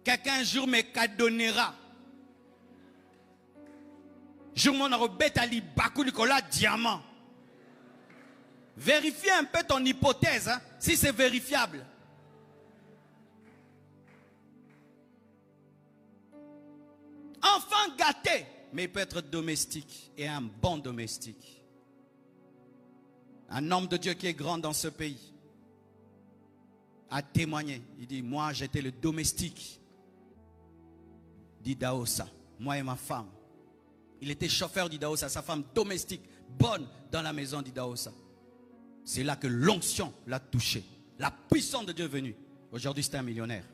Speaker 1: Quelqu'un un jour me cadonnera. Jour mon robet ali bakou Nicolas diamant. Vérifie un peu ton hypothèse, hein, si c'est vérifiable. Enfant gâté, mais il peut être domestique et un bon domestique. Un homme de Dieu qui est grand dans ce pays a témoigné. Il dit, moi j'étais le domestique d'Idaosa, moi et ma femme. Il était chauffeur d'Idaosa, sa femme domestique, bonne dans la maison d'Idaosa. C'est là que l'onction l'a touché. La puissance de Dieu est venue. Aujourd'hui, c'est un millionnaire.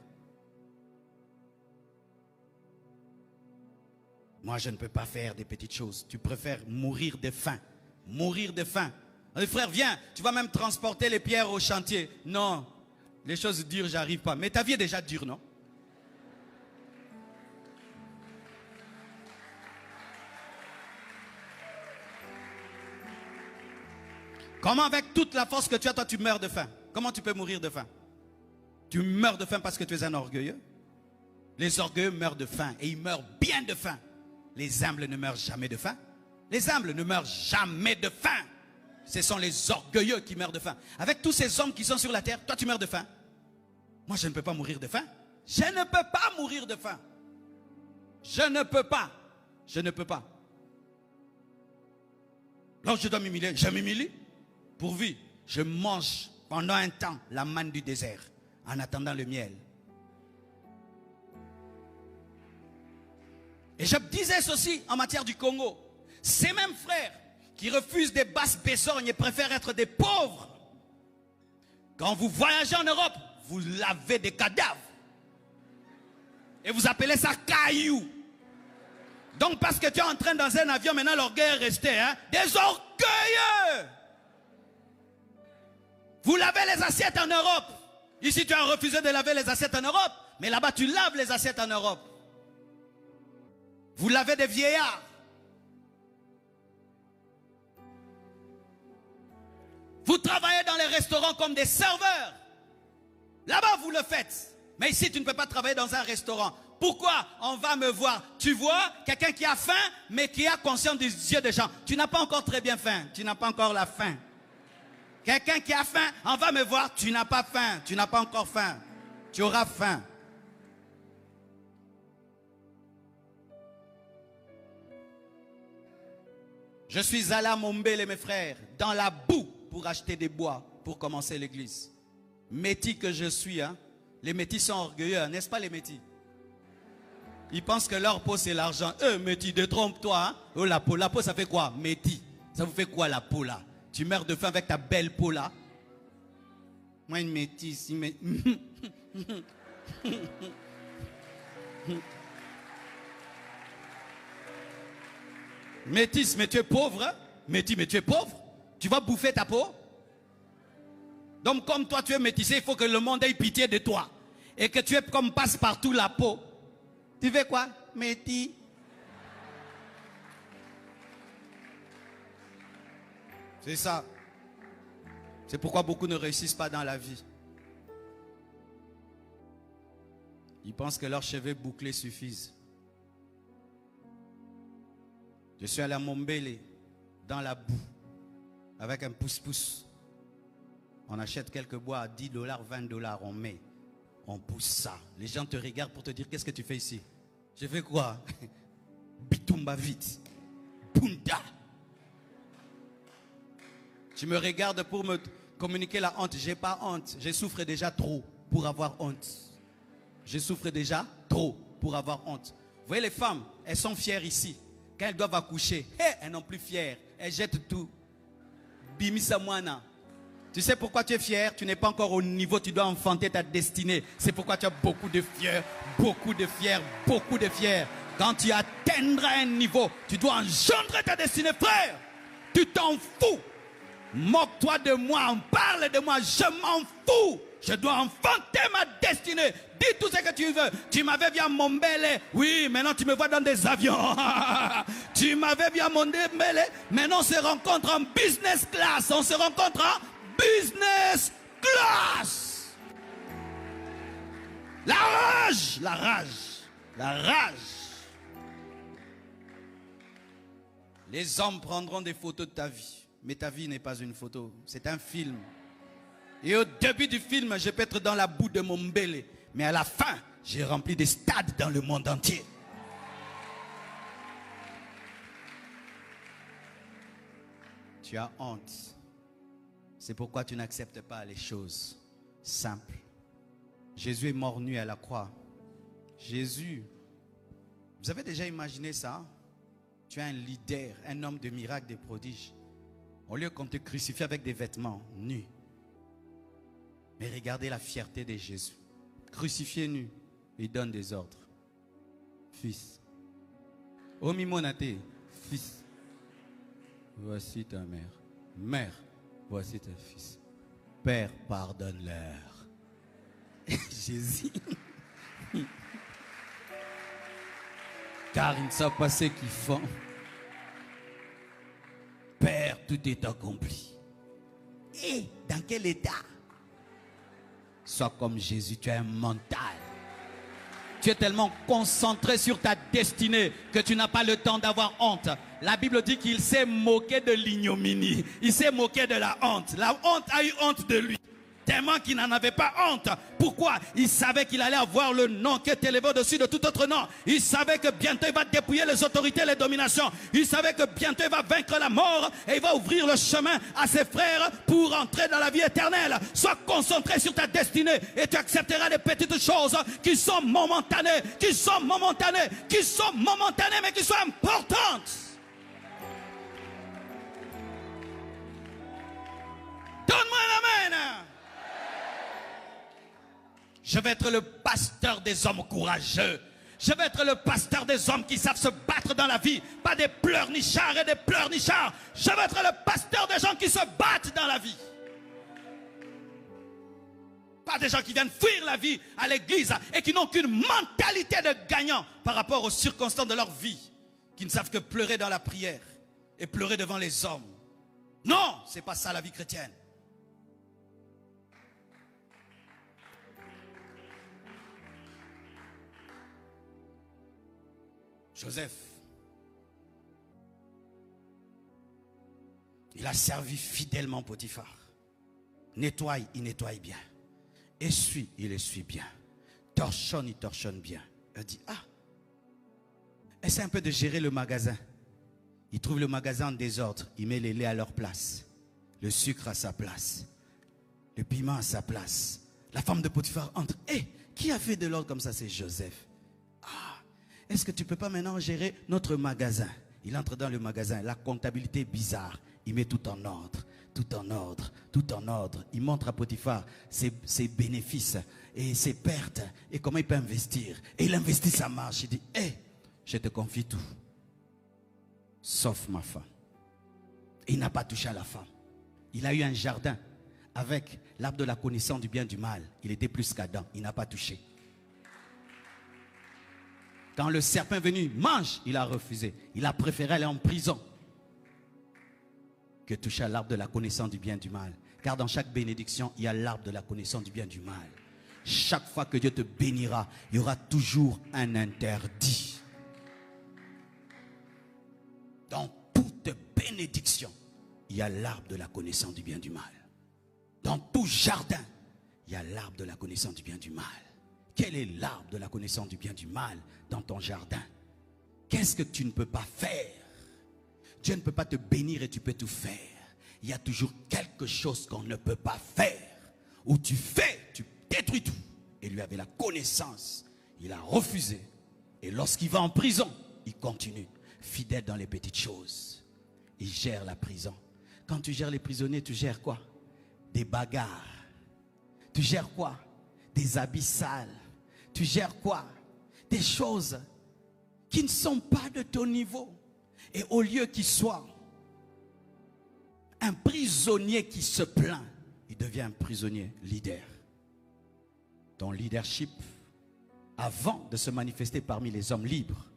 Speaker 1: Moi, je ne peux pas faire des petites choses. Tu préfères mourir de faim. Mourir de faim. Frère, viens, tu vas même transporter les pierres au chantier. Non, les choses dures, j'arrive pas. Mais ta vie est déjà dure, non? Comment avec toute la force que tu as, toi tu meurs de faim? Comment tu peux mourir de faim? Tu meurs de faim parce que tu es un orgueilleux? Les orgueilleux meurent de faim et ils meurent bien de faim. Les humbles ne meurent jamais de faim. Les humbles ne meurent jamais de faim. Ce sont les orgueilleux qui meurent de faim. Avec tous ces hommes qui sont sur la terre, toi tu meurs de faim. Moi je ne peux pas mourir de faim. Je ne peux pas mourir de faim. Je ne peux pas. Je ne peux pas. Là je dois m'humilier, je m'humilie. Pourvu, je mange pendant un temps la manne du désert en attendant le miel. Et je disais ceci en matière du Congo. Ces mêmes frères qui refusent des basses besognes et préfèrent être des pauvres. Quand vous voyagez en Europe, vous lavez des cadavres. Et vous appelez ça caillou. Donc parce que tu es en train dans un avion, maintenant l'orgueil est resté. Hein? Des orgueilleux. Vous lavez les assiettes en Europe. Ici, tu as refusé de laver les assiettes en Europe. Mais là-bas, tu laves les assiettes en Europe. Vous lavez des vieillards. Vous travaillez dans les restaurants comme des serveurs. Là-bas, vous le faites. Mais ici, tu ne peux pas travailler dans un restaurant. Pourquoi on va me voir? Tu vois, quelqu'un qui a faim, mais qui a conscience des yeux des gens. Tu n'as pas encore très bien faim. Tu n'as pas encore la faim. Quelqu'un qui a faim, on va me voir, tu n'as pas faim, tu n'as pas encore faim. Tu auras faim. Je suis allé à Mombele, mes frères, dans la boue pour acheter des bois pour commencer l'église. Métis que je suis, hein. Les métis sont orgueilleux, n'est-ce pas les métis? Ils pensent que leur peau c'est l'argent. Métis, détrompe-toi. Hein? Oh, la peau ça fait quoi? Métis, ça vous fait quoi la peau là? Tu meurs de faim avec ta belle peau là. Moi une métisse. Métisse, mais tu es pauvre. Hein? Métis, mais tu es pauvre. Tu vas bouffer ta peau. Donc comme toi tu es métissé, il faut que le monde ait pitié de toi. Et que tu es comme passe-partout la peau. Tu fais quoi? Métis. C'est ça. C'est pourquoi beaucoup ne réussissent pas dans la vie. Ils pensent que leurs cheveux bouclés suffisent. Je suis allé à Mombele, dans la boue, avec un pouce-pouce. On achète quelques bois à 10 $, 20 $, on met. On pousse ça. Les gens te regardent pour te dire, qu'est-ce que tu fais ici? Je fais quoi? Bitumba vite. Bunda. Tu me regardes pour me communiquer la honte. Je n'ai pas honte. Je souffre déjà trop pour avoir honte. Je souffre déjà trop pour avoir honte. Vous voyez les femmes, elles sont fières ici. Quand elles doivent accoucher, elles n'ont plus fières. Elles jettent tout. Bimisa moana. Tu sais pourquoi tu es fier? Tu n'es pas encore au niveau, tu dois enfanter ta destinée. C'est pourquoi tu as beaucoup de fiers, beaucoup de fiers, beaucoup de fiers. Quand tu atteindras un niveau, tu dois engendrer ta destinée, frère. Tu t'en fous. Moque-toi de moi, on parle de moi, je m'en fous. Je dois enfanter ma destinée. Dis tout ce que tu veux. Tu m'avais vu à Mombele. Oui, maintenant tu me vois dans des avions. Tu m'avais vu à Mombele. Maintenant on se rencontre en business class. On se rencontre en business class. La rage, la rage, la rage. Les hommes prendront des photos de ta vie. Mais ta vie n'est pas une photo. C'est un film. Et au début du film, je peux être dans la boue de Mombele. Mais à la fin, j'ai rempli des stades dans le monde entier. Tu as honte. C'est pourquoi tu n'acceptes pas les choses simples. Jésus est mort nu à la croix. Jésus, vous avez déjà imaginé ça? Tu es un leader, un homme de miracles, de prodiges. Au lieu qu'on te crucifie avec des vêtements nus. Mais regardez la fierté de Jésus. Crucifié nu, il donne des ordres. Fils. Omimonate, fils. Voici ta mère. Mère, voici ton fils. Père, pardonne-leur. Jésus. Car ils ne savent pas ce qu'ils font. Père, tout est accompli. Et dans quel état? Sois comme Jésus, tu as un mental. Tu es tellement concentré sur ta destinée que tu n'as pas le temps d'avoir honte. La Bible dit qu'il s'est moqué de l'ignominie. Il s'est moqué de la honte. La honte a eu honte de lui. Tellement qu'il n'en avait pas honte. Pourquoi? Il savait qu'il allait avoir le nom qui est élevé au-dessus de tout autre nom. Il savait que bientôt il va dépouiller les autorités et les dominations. Il savait que bientôt il va vaincre la mort et il va ouvrir le chemin à ses frères pour entrer dans la vie éternelle. Sois concentré sur ta destinée et tu accepteras les petites choses qui sont momentanées, mais qui sont importantes. Donne-moi un amen. Je vais être le pasteur des hommes courageux. Je vais être le pasteur des hommes qui savent se battre dans la vie. Pas des pleurnichards et des pleurnichards. Je vais être le pasteur des gens qui se battent dans la vie. Pas des gens qui viennent fuir la vie à l'église et qui n'ont qu'une mentalité de gagnant par rapport aux circonstances de leur vie. Qui ne savent que pleurer dans la prière et pleurer devant les hommes. Non, c'est pas ça la vie chrétienne. Joseph, il a servi fidèlement Potiphar. Nettoie, il nettoie bien. Essuie, il essuie bien. Torchonne, il torchonne bien. Il dit, ah, essaie un peu de gérer le magasin. Il trouve le magasin en désordre. Il met les laits à leur place. Le sucre à sa place. Le piment à sa place. La femme de Potiphar entre. Hé, qui a fait de l'ordre comme ça? C'est Joseph. Est-ce que tu ne peux pas maintenant gérer notre magasin? Il entre dans le magasin, la comptabilité est bizarre. Il met tout en ordre, tout en ordre, tout en ordre. Il montre à Potiphar ses bénéfices et ses pertes et comment il peut investir. Et il investit, ça marche. Il dit, hé, je te confie tout, sauf ma femme. Et il n'a pas touché à la femme. Il a eu un jardin avec l'arbre de la connaissance du bien et du mal. Il était plus qu'Adam, il n'a pas touché. Quand le serpent est venu, mange, il a refusé. Il a préféré aller en prison que toucher à l'arbre de la connaissance du bien et du mal. Car dans chaque bénédiction, il y a l'arbre de la connaissance du bien et du mal. Chaque fois que Dieu te bénira, il y aura toujours un interdit. Dans toute bénédiction, il y a l'arbre de la connaissance du bien et du mal. Dans tout jardin, il y a l'arbre de la connaissance du bien et du mal. Quel est l'arbre de la connaissance du bien et du mal dans ton jardin? Qu'est-ce que tu ne peux pas faire? Dieu ne peut pas te bénir et tu peux tout faire. Il y a toujours quelque chose qu'on ne peut pas faire. Où tu fais, tu détruis tout. Et lui avait la connaissance. Il a refusé. Et lorsqu'il va en prison, il continue. Fidèle dans les petites choses. Il gère la prison. Quand tu gères les prisonniers, tu gères quoi? Des bagarres. Tu gères quoi? Des habits sales. Tu gères quoi? Des choses qui ne sont pas de ton niveau. Et au lieu qu'il soit un prisonnier qui se plaint, il devient un prisonnier leader. Ton leadership, avant de se manifester parmi les hommes libres,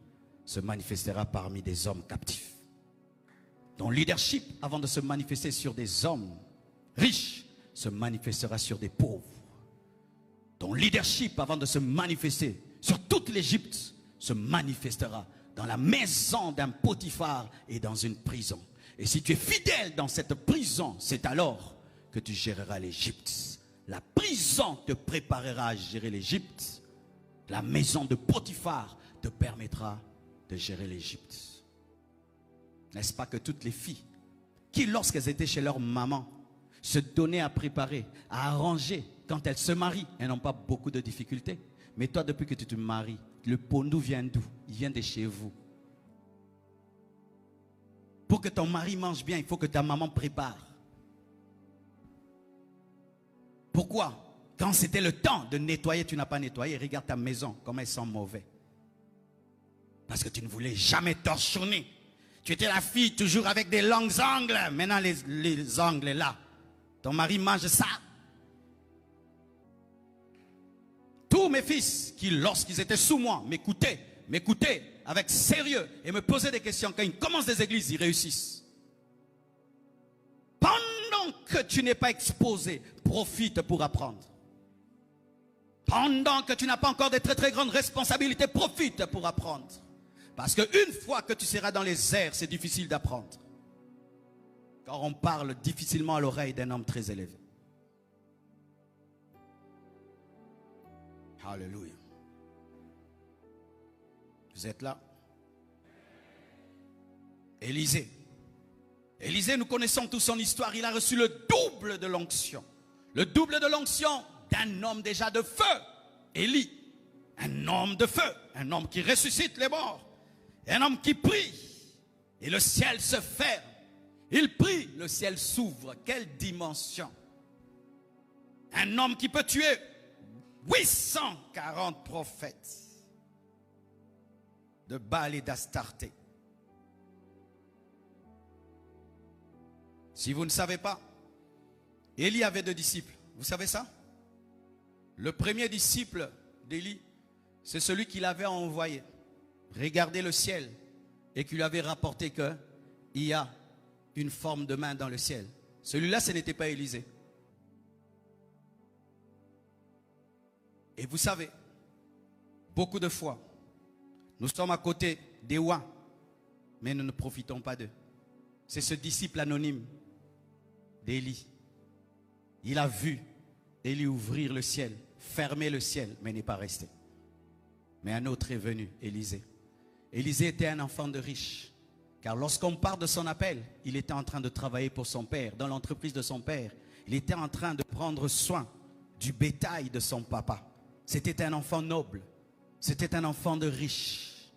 Speaker 1: se manifestera parmi des hommes captifs. Ton leadership, avant de se manifester sur des hommes riches, se manifestera sur des pauvres. Ton leadership, avant de se manifester sur toute l'Égypte, se manifestera dans la maison d'un Potiphar et dans une prison. Et si tu es fidèle dans cette prison, c'est alors que tu géreras l'Égypte. La prison te préparera à gérer l'Égypte. La maison de Potiphar te permettra de gérer l'Égypte. N'est-ce pas que toutes les filles qui, lorsqu'elles étaient chez leur maman, se donnaient à préparer, à arranger, quand elles se marient, elles n'ont pas beaucoup de difficultés. Mais toi, depuis que tu te maries, le pondou vient d'où? Il vient de chez vous. Pour que ton mari mange bien, il faut que ta maman prépare. Pourquoi? Quand c'était le temps de nettoyer, tu n'as pas nettoyé. Regarde ta maison, comment elle sent mauvais. Parce que tu ne voulais jamais torchonner. Tu étais la fille toujours avec des longs ongles. Maintenant, les ongles là. Ton mari mange ça. Tous mes fils qui, lorsqu'ils étaient sous moi, m'écoutaient avec sérieux et me posaient des questions. Quand ils commencent des églises, ils réussissent. Pendant que tu n'es pas exposé, profite pour apprendre. Pendant que tu n'as pas encore de très très grandes responsabilités, profite pour apprendre. Parce qu'une fois que tu seras dans les airs, c'est difficile d'apprendre. Car on parle difficilement à l'oreille d'un homme très élevé. Alléluia. Vous êtes là? Élisée. Élisée, nous connaissons toute son histoire. Il a reçu le double de l'onction. Le double de l'onction d'un homme déjà de feu. Élie. Un homme de feu. Un homme qui ressuscite les morts. Un homme qui prie. Et le ciel se ferme. Il prie, le ciel s'ouvre. Quelle dimension. Un homme qui peut tuer 840 prophètes de Baal et d'Astarté. Si vous ne savez pas, Élie avait 2 disciples. Vous savez ça? Le premier disciple d'Élie, c'est celui qu'il avait envoyé regarder le ciel et qui lui avait rapporté qu'il y a une forme de main dans le ciel. Celui-là, ce n'était pas Élisée. Et vous savez, beaucoup de fois, nous sommes à côté des rois, mais nous ne profitons pas d'eux. C'est ce disciple anonyme d'Élie. Il a vu Élie ouvrir le ciel, fermer le ciel, mais n'est pas resté. Mais un autre est venu, Élisée. Élisée était un enfant de riche. Car lorsqu'on parle de son appel, il était en train de travailler pour son père, dans l'entreprise de son père. Il était en train de prendre soin du bétail de son papa. C'était un enfant noble. C'était un enfant de riche.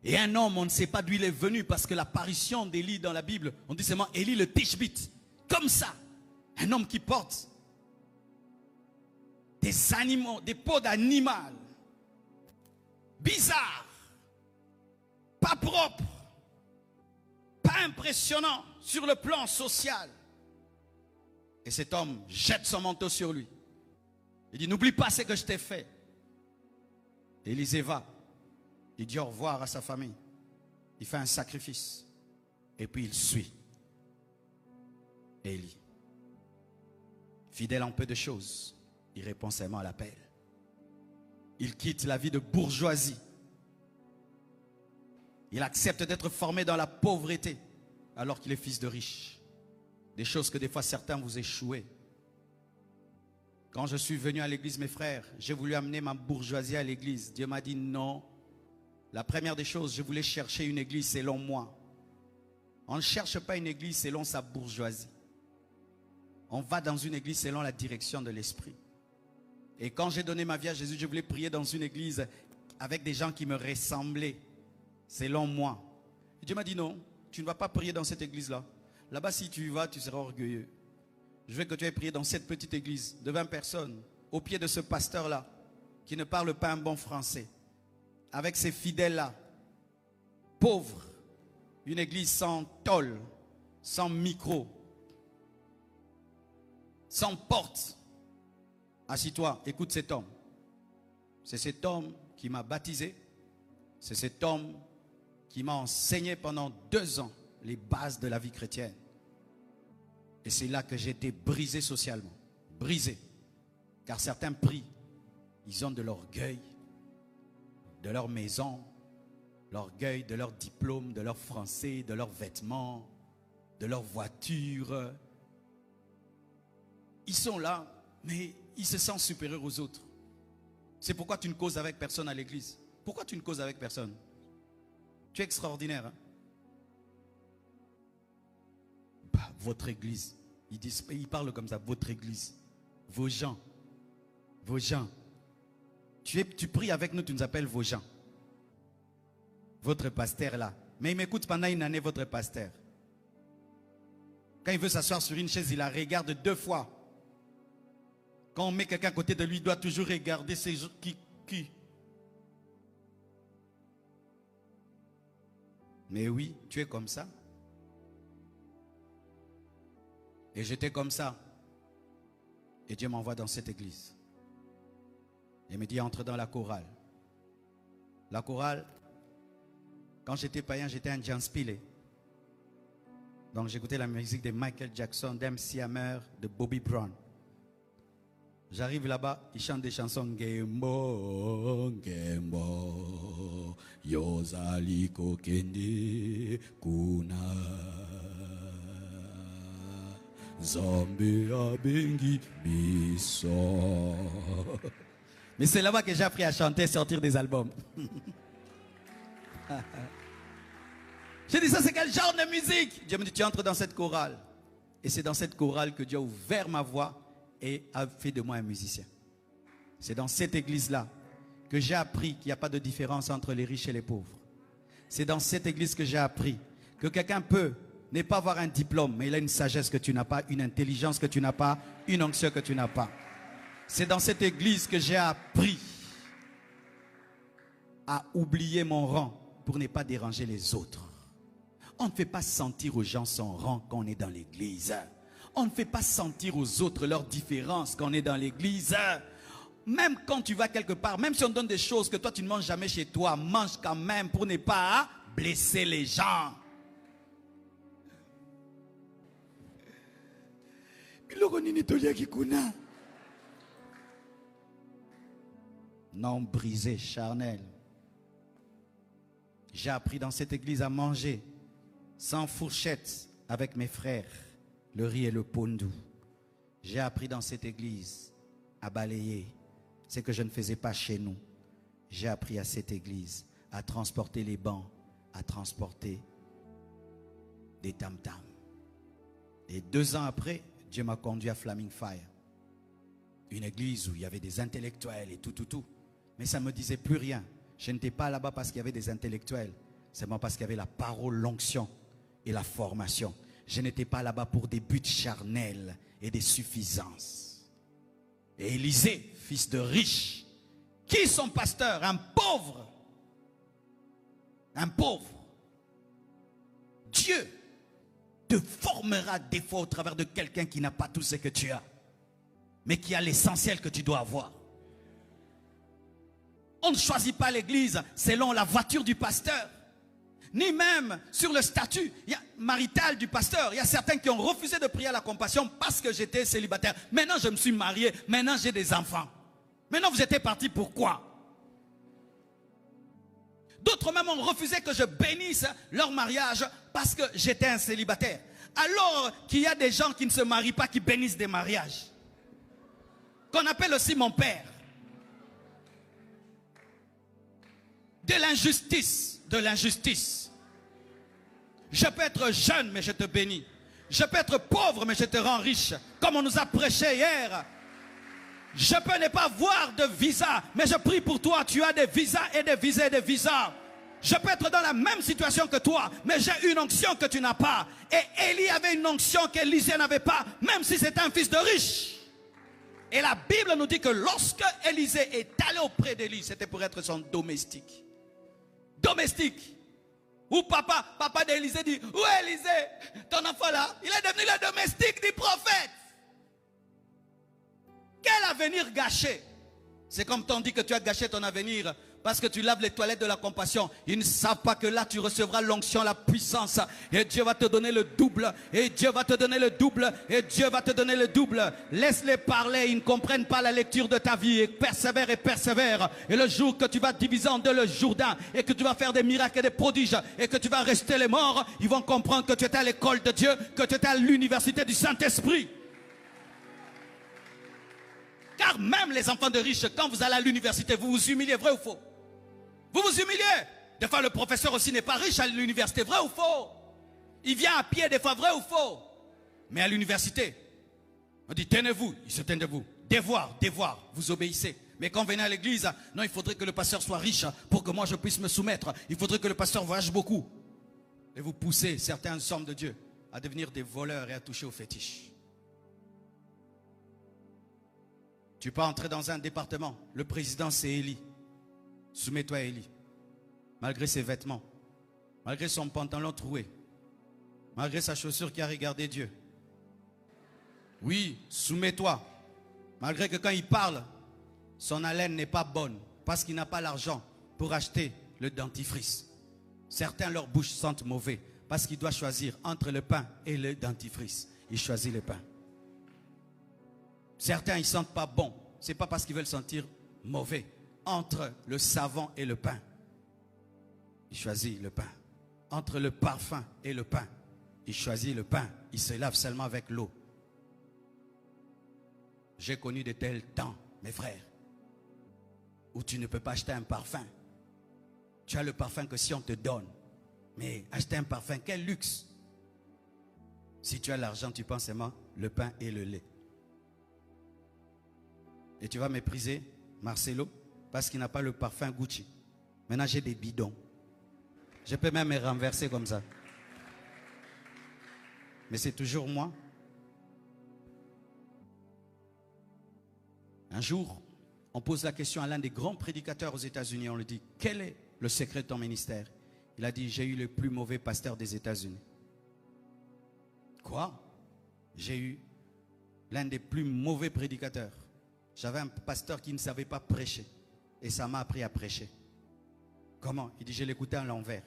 Speaker 1: Et un homme, on ne sait pas d'où il est venu, parce que l'apparition d'Élie dans la Bible, on dit seulement Élie le Tishbite. Comme ça, un homme qui porte des animaux, des peaux d'animal, bizarres, pas propres, pas impressionnant sur le plan social. Et cet homme jette son manteau sur lui. Il dit, n'oublie pas ce que je t'ai fait. Élisée va. Il dit au revoir à sa famille. Il fait un sacrifice. Et puis il suit Élie. Fidèle en peu de choses, il répond seulement à l'appel. Il quitte la vie de bourgeoisie. Il accepte d'être formé dans la pauvreté alors qu'il est fils de riche. Des choses que des fois certains vous échouez. Quand je suis venu à l'église, mes frères, j'ai voulu amener ma bourgeoisie à l'église. Dieu m'a dit non. La première des choses, je voulais chercher une église selon moi. On ne cherche pas une église selon sa bourgeoisie. On va dans une église selon la direction de l'esprit. Et quand j'ai donné ma vie à Jésus, je voulais prier dans une église avec des gens qui me ressemblaient, selon moi. Et Dieu m'a dit non, tu ne vas pas prier dans cette église-là. Là-bas, si tu y vas, tu seras orgueilleux. Je veux que tu ailles prier dans cette petite église de 20 personnes, au pied de ce pasteur-là, qui ne parle pas un bon français, avec ces fidèles-là, pauvres, une église sans tôle, sans micro, sans porte. Assis-toi, écoute cet homme. C'est cet homme qui m'a baptisé. C'est cet homme qui m'a enseigné pendant 2 ans les bases de la vie chrétienne. Et c'est là que j'ai été brisé socialement. Brisé. Car certains prient. Ils ont de l'orgueil, de leur maison, l'orgueil de leur diplôme, de leur français, de leurs vêtements, de leur voiture. Ils sont là, mais ils se sentent supérieurs aux autres. C'est pourquoi tu ne causes avec personne à l'église. Pourquoi tu ne causes avec personne? Tu es extraordinaire. Hein? Bah, votre église. Ils parlent comme ça, votre église. Vos gens. Vos gens. Tu pries avec nous, tu nous appelles vos gens. Votre pasteur là. Mais il m'écoute pendant une année, votre pasteur. Quand il veut s'asseoir sur une chaise, il la regarde 2 fois. Quand on met quelqu'un à côté de lui, il doit toujours regarder ces gens qui. Mais oui, tu es comme ça. Et j'étais comme ça. Et Dieu m'envoie dans cette église. Il me dit, entre dans la chorale. La chorale, quand j'étais païen, j'étais un Janspilé. Donc j'écoutais la musique de Michael Jackson, d'MC Hammer, de Bobby Brown. J'arrive là-bas, ils chantent des chansons. Gembo, Gembo, Yozali Kokende, Kuna, Zombie Abengi, Bisso. Mais c'est là-bas que j'ai appris à chanter, sortir des albums. J'ai dit, ça c'est quel genre de musique? Dieu me dit, tu entres dans cette chorale. Et c'est dans cette chorale que Dieu a ouvert ma voix et a fait de moi un musicien. C'est dans cette église-là que j'ai appris qu'il n'y a pas de différence entre les riches et les pauvres. C'est dans cette église que j'ai appris que quelqu'un peut ne pas avoir un diplôme, mais il a une sagesse que tu n'as pas, une intelligence que tu n'as pas, une onction que tu n'as pas. C'est dans cette église que j'ai appris à oublier mon rang pour ne pas déranger les autres. On ne fait pas sentir aux gens son rang quand on est dans l'église. On ne fait pas sentir aux autres leurs différences quand on est dans l'église. Même quand tu vas quelque part, même si on donne des choses que toi tu ne manges jamais chez toi, mange quand même pour ne pas blesser les gens. Non brisé, charnel. J'ai appris dans cette église à manger sans fourchette avec mes frères, le riz et le pondou. J'ai appris dans cette église à balayer ce que je ne faisais pas chez nous. J'ai appris à cette église à transporter les bancs, à transporter des tam-tams. Et 2 ans après, Dieu m'a conduit à Flaming Fire. Une église où il y avait des intellectuels et tout. Mais ça ne me disait plus rien. Je n'étais pas là-bas parce qu'il y avait des intellectuels. C'est moi parce qu'il y avait la parole, l'onction et la formation. Je n'étais pas là-bas pour des buts charnels et des suffisances. Et Élisée, fils de riche, qui est son pasteur? Un pauvre. Un pauvre. Dieu te formera des fois au travers de quelqu'un qui n'a pas tout ce que tu as, mais qui a l'essentiel que tu dois avoir. On ne choisit pas l'église selon la voiture du pasteur, ni même sur le statut marital du pasteur. Il y a certains qui ont refusé de prier à la compassion parce que j'étais célibataire. Maintenant, je me suis marié. Maintenant, j'ai des enfants. Maintenant, vous étiez partis pourquoi? D'autres même ont refusé que je bénisse leur mariage parce que j'étais un célibataire. Alors qu'il y a des gens qui ne se marient pas, qui bénissent des mariages. Qu'on appelle aussi mon père. De l'injustice, de l'injustice. Je peux être jeune, mais je te bénis. Je peux être pauvre, mais je te rends riche. Comme on nous a prêché hier. Je peux ne pas voir de visa, mais je prie pour toi. Tu as des visas et des visas et des visas. Je peux être dans la même situation que toi, mais j'ai une onction que tu n'as pas. Et Élie avait une onction qu'Élisée n'avait pas, même si c'était un fils de riche. Et la Bible nous dit que lorsque Élisée est allé auprès d'Élie, c'était pour être son domestique. Domestique. Où papa d'Élisée dit, où est Élisée? Ton enfant là, il est devenu le domestique du prophète. Quel avenir gâché. C'est comme t'on dit que tu as gâché ton avenir parce que tu laves les toilettes de la compassion. Ils ne savent pas que là tu recevras l'onction, la puissance. Et Dieu va te donner le double. Et Dieu va te donner le double. Et Dieu va te donner le double. Laisse-les parler. Ils ne comprennent pas la lecture de ta vie. Et persévère et persévère. Et le jour que tu vas diviser en deux le Jourdain et que tu vas faire des miracles et des prodiges et que tu vas rester les morts, ils vont comprendre que tu étais à l'école de Dieu, que tu étais à l'université du Saint-Esprit. Car même les enfants de riches, quand vous allez à l'université, vous vous humiliez, vrai ou faux? Vous vous humiliez. Des fois, le professeur aussi n'est pas riche à l'université, vrai ou faux? Il vient à pied, des fois, vrai ou faux? Mais à l'université, on dit, tenez-vous, il se tient debout. Devoir, vous obéissez. Mais quand vous venez à l'église, non, il faudrait que le pasteur soit riche pour que moi je puisse me soumettre. Il faudrait que le pasteur voyage beaucoup. Et vous poussez certains hommes de Dieu à devenir des voleurs et à toucher aux fétiches. Tu peux entrer dans un département, le président c'est Élie. Soumets-toi à Élie. Malgré ses vêtements, malgré son pantalon troué, malgré sa chaussure qui a regardé Dieu. Oui, soumets-toi. Malgré que quand il parle, son haleine n'est pas bonne parce qu'il n'a pas l'argent pour acheter le dentifrice. Certains, leur bouche sentent mauvais parce qu'il doit choisir entre le pain et le dentifrice. Il choisit le pain. Certains, ils ne sentent pas bon. Ce n'est pas parce qu'ils veulent sentir mauvais. Entre le savon et le pain, il choisit le pain. Entre le parfum et le pain, il choisit le pain. Il se lave seulement avec l'eau. J'ai connu de tels temps, mes frères, où tu ne peux pas acheter un parfum. Tu as le parfum que si on te donne. Mais acheter un parfum, quel luxe! Si tu as l'argent, tu penses seulement le pain et le lait. Et tu vas mépriser Marcelo parce qu'il n'a pas le parfum Gucci. Maintenant, j'ai des bidons. Je peux même me renverser comme ça. Mais c'est toujours moi. Un jour, on pose la question à l'un des grands prédicateurs aux États-Unis. On lui dit, quel est le secret de ton ministère? Il a dit, j'ai eu le plus mauvais pasteur des États-Unis. Quoi? J'ai eu l'un des plus mauvais prédicateurs. J'avais un pasteur qui ne savait pas prêcher. Et ça m'a appris à prêcher. Comment? Il dit, je l'écoutais à l'envers.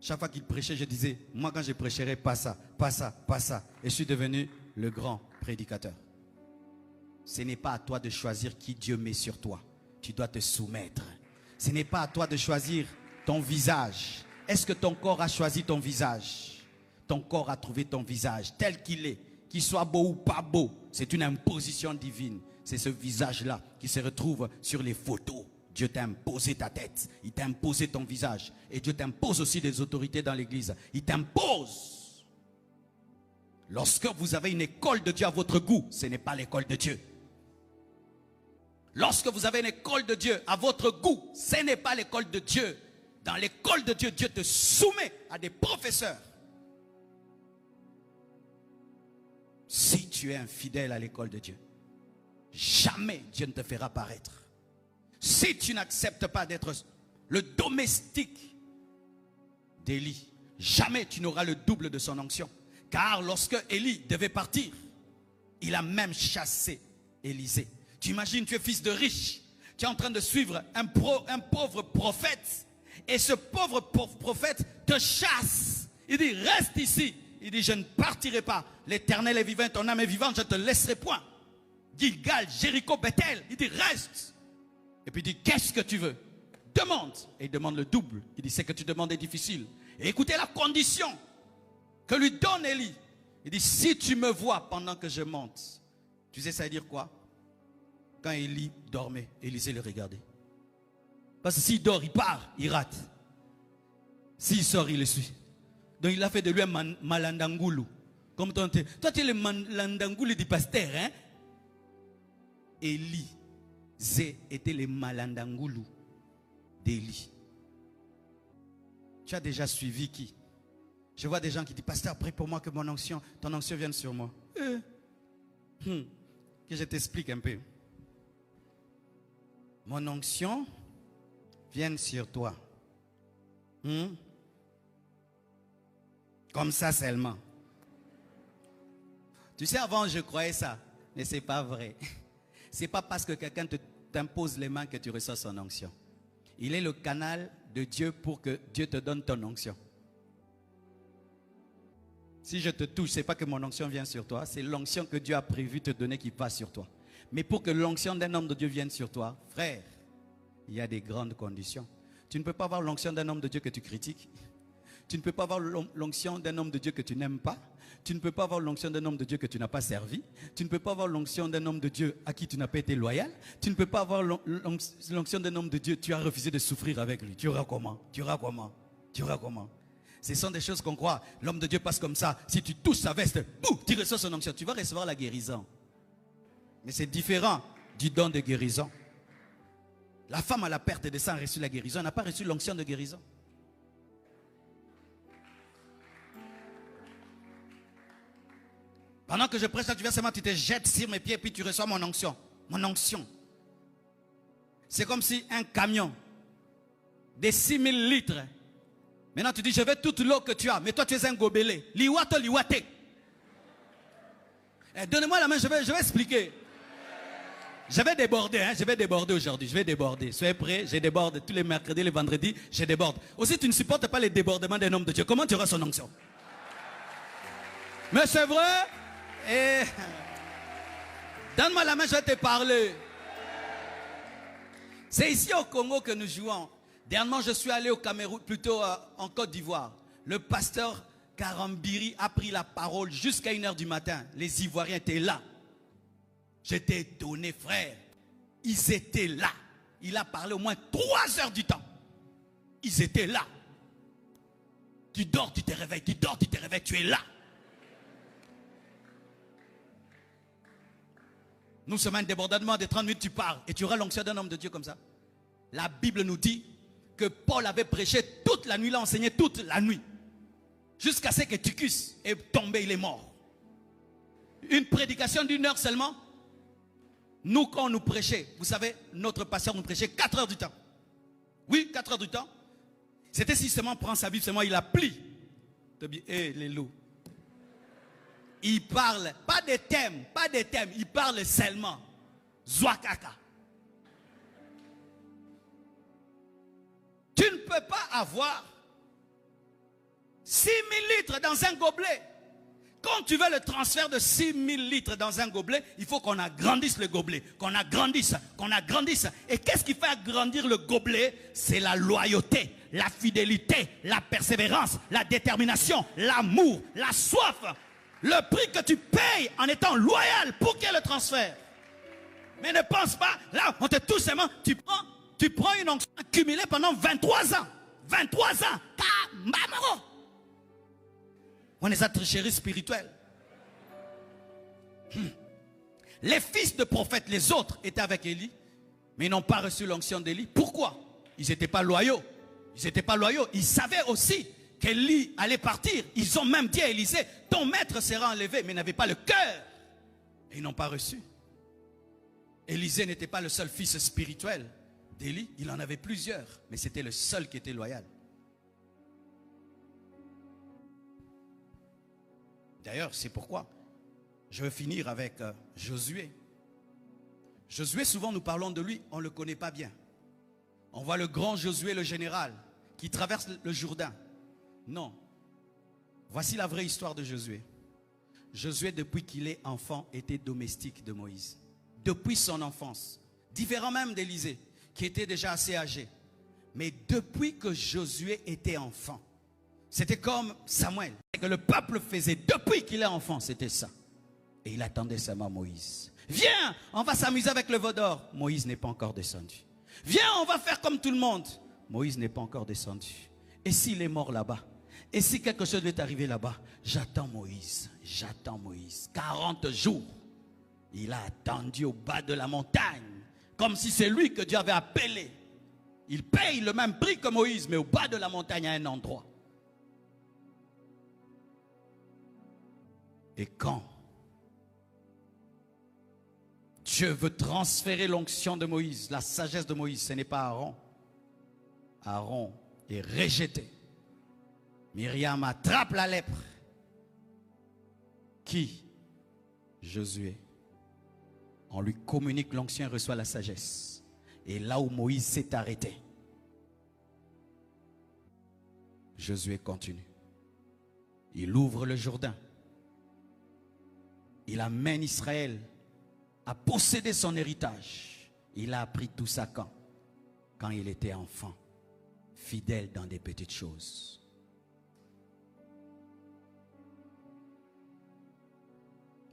Speaker 1: Chaque fois qu'il prêchait, je disais, moi quand je prêcherai, pas ça, pas ça, pas ça. Et je suis devenu le grand prédicateur. Ce n'est pas à toi de choisir qui Dieu met sur toi. Tu dois te soumettre. Ce n'est pas à toi de choisir ton visage. Est-ce que ton corps a choisi ton visage? Ton corps a trouvé ton visage tel qu'il est. Qu'il soit beau ou pas beau, c'est une imposition divine. C'est ce visage-là qui se retrouve sur les photos. Dieu t'a imposé ta tête. Il t'a imposé ton visage. Et Dieu t'impose aussi des autorités dans l'église. Il t'impose. Lorsque vous avez une école de Dieu à votre goût, ce n'est pas l'école de Dieu. Lorsque vous avez une école de Dieu à votre goût, ce n'est pas l'école de Dieu. Dans l'école de Dieu, Dieu te soumet à des professeurs. Si tu es infidèle à l'école de Dieu, jamais Dieu ne te fera paraître. Si tu n'acceptes pas d'être le domestique d'Élie, jamais tu n'auras le double de son onction. Car lorsque Élie devait partir, il a même chassé Élisée. Tu imagines, tu es fils de riche, tu es en train de suivre un pauvre prophète, et ce pauvre prophète te chasse. Il dit, reste ici. Il dit, je ne partirai pas. L'Éternel est vivant, ton âme est vivante, je ne te laisserai point. Gilgal, Jéricho, Bethel. Il dit, reste. Et puis il dit, qu'est-ce que tu veux? Demande. Et il demande le double. Il dit, ce que tu demandes est difficile. Et écoutez la condition que lui donne Élie. Il dit, si tu me vois pendant que je monte. Tu sais ça veut dire quoi? Quand Élie dormait, Élisée le regardait. Parce que s'il dort, il part, il rate. S'il sort, il le suit. Donc il a fait de lui un malandangoulou. Comme toi, tu es le malandangoulou du pasteur, hein? Élie était le malandangoulou d'Élie. Tu as déjà suivi qui? Je vois des gens qui disent, pasteur, prie pour moi que ton onction vienne sur moi. Que je t'explique un peu. Mon onction vienne sur toi. Comme ça seulement. Tu sais, avant je croyais ça, mais ce n'est pas vrai. Ce n'est pas parce que quelqu'un t'impose les mains que tu reçois son onction. Il est le canal de Dieu pour que Dieu te donne ton onction. Si je te touche, ce n'est pas que mon onction vient sur toi, c'est l'onction que Dieu a prévu te donner qui passe sur toi. Mais pour que l'onction d'un homme de Dieu vienne sur toi, frère, il y a des grandes conditions. Tu ne peux pas avoir l'onction d'un homme de Dieu que tu critiques. Tu ne peux pas avoir l'onction d'un homme de Dieu que tu n'aimes pas. Tu ne peux pas avoir l'onction d'un homme de Dieu que tu n'as pas servi. Tu ne peux pas avoir l'onction d'un homme de Dieu à qui tu n'as pas été loyal. Tu ne peux pas avoir l'onction d'un homme de Dieu, tu as refusé de souffrir avec lui. Tu auras comment? Tu auras comment? Tu auras comment? Ce sont des choses qu'on croit. L'homme de Dieu passe comme ça. Si tu touches sa veste, boum, tu reçois son onction. Tu vas recevoir la guérison. Mais c'est différent du don de guérison. La femme à la perte de sang a reçu la guérison. Elle n'a pas reçu l'onction de guérison. Pendant que je prêche là, tu viens seulement, tu te jettes sur mes pieds et puis tu reçois mon onction. Mon onction. C'est comme si un camion de 6000 litres. Maintenant tu dis, je veux toute l'eau que tu as. Mais toi tu es un gobelet. Liwato, liwate. Donnez-moi la main, je vais expliquer. Je vais déborder, hein, je vais déborder aujourd'hui. Je vais déborder. Soyez prêts, je déborde tous les mercredis, les vendredis, je déborde. Aussi, tu ne supportes pas les débordements d'un homme de Dieu. Comment tu auras son onction? Mais c'est vrai. Et donne-moi la main, je vais te parler. C'est ici au Congo que nous jouons. Dernièrement, je suis allé au Cameroun, plutôt en Côte d'Ivoire. Le pasteur Karambiri a pris la parole jusqu'à 1h du matin. Les Ivoiriens étaient là. J'étais étonné, frère. Ils étaient là. Il a parlé au moins 3 heures du temps. Ils étaient là. Tu dors, tu te réveilles. Tu dors, tu te réveilles. Tu es là. Nous sommes un débordement de 30 minutes, tu pars. Et tu auras l'onction d'un homme de Dieu comme ça. La Bible nous dit que Paul avait prêché toute la nuit. Il a enseigné toute la nuit. Jusqu'à ce que Tychus est tombé, il est mort. Une prédication d'1 heure seulement. Nous, quand on nous prêchait, vous savez, notre pasteur nous prêchait 4 heures du temps. Oui, 4 heures du temps. C'était si seulement prend sa Bible, seulement il la plie. Les loups. Il parle, pas de thèmes, il parle seulement. Zwakaka. Tu ne peux pas avoir 6000 litres dans un gobelet. Quand tu veux le transfert de 6000 litres dans un gobelet, il faut qu'on agrandisse le gobelet, qu'on agrandisse. Et qu'est-ce qui fait agrandir le gobelet? C'est la loyauté, la fidélité, la persévérance, la détermination, l'amour, la soif. Le prix que tu payes en étant loyal pour qu'il y ait le transfert. Mais ne pense pas, là, on te touche seulement, tu prends une onction accumulée pendant 23 ans. 23 ans. On est à tricherie spirituelle. Les fils de prophètes, les autres, étaient avec Élie, mais ils n'ont pas reçu l'onction d'Élie. Pourquoi? Ils n'étaient pas loyaux. Ils savaient aussi qu'Élie allait partir. Ils ont même dit à Élisée, ton maître sera enlevé, mais ils n'avaient pas le cœur. Et ils n'ont pas reçu. Élisée n'était pas le seul fils spirituel d'Élie. Il en avait plusieurs, mais c'était le seul qui était loyal. D'ailleurs, c'est pourquoi je veux finir avec Josué. Josué, souvent nous parlons de lui, on ne le connaît pas bien. On voit le grand Josué, le général, qui traverse le Jourdain. Non. Voici la vraie histoire de Josué. Josué, depuis qu'il est enfant, était domestique de Moïse. Depuis son enfance. Différent même d'Élisée, qui était déjà assez âgé. Mais depuis que Josué était enfant, c'était comme Samuel. Que le peuple faisait depuis qu'il est enfant, c'était ça. Et il attendait seulement Moïse. Viens, on va s'amuser avec le veau d'or. Moïse n'est pas encore descendu. Viens, on va faire comme tout le monde. Moïse n'est pas encore descendu. Et s'il est mort là-bas? Et si quelque chose lui est arrivé là-bas? J'attends Moïse. J'attends Moïse. 40 jours. Il a attendu au bas de la montagne. Comme si c'est lui que Dieu avait appelé. Il paye le même prix que Moïse, mais au bas de la montagne à un endroit. Et quand Dieu veut transférer l'onction de Moïse, la sagesse de Moïse, ce n'est pas Aaron. Aaron est rejeté. Myriam attrape la lèpre. Qui? Josué. On lui communique l'onction et reçoit la sagesse. Et là où Moïse s'est arrêté, Josué continue. Il ouvre le Jourdain. Il amène Israël à posséder son héritage. Il a appris tout ça quand il était enfant, fidèle dans des petites choses.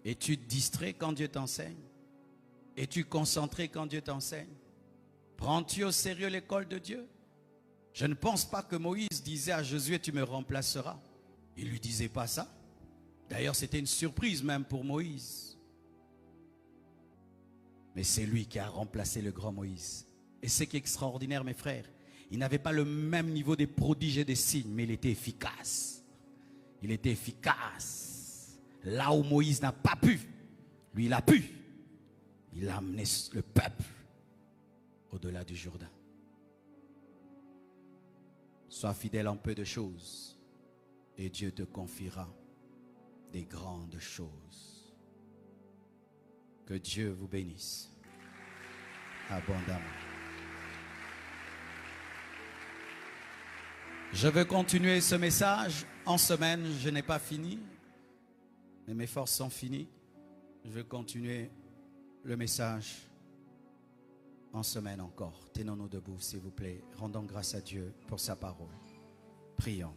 Speaker 1: Es-tu distrait quand Dieu t'enseigne? Es-tu concentré quand Dieu t'enseigne? Prends-tu au sérieux l'école de Dieu? Je ne pense pas que Moïse disait à Josué, tu me remplaceras. Il ne lui disait pas ça. D'ailleurs, c'était une surprise même pour Moïse. Mais c'est lui qui a remplacé le grand Moïse. Et ce qui est extraordinaire, mes frères, il n'avait pas le même niveau des prodiges et des signes, mais il était efficace. Il était efficace. Là où Moïse n'a pas pu, lui il a pu. Il a amené le peuple au-delà du Jourdain. Sois fidèle en peu de choses et Dieu te confiera des grandes choses. Que Dieu vous bénisse abondamment. Je veux continuer ce message en semaine. Je n'ai pas fini, mais mes forces sont finies. Je veux continuer le message en semaine encore. Tenons-nous debout, s'il vous plaît. Rendons grâce à Dieu pour sa parole. Prions.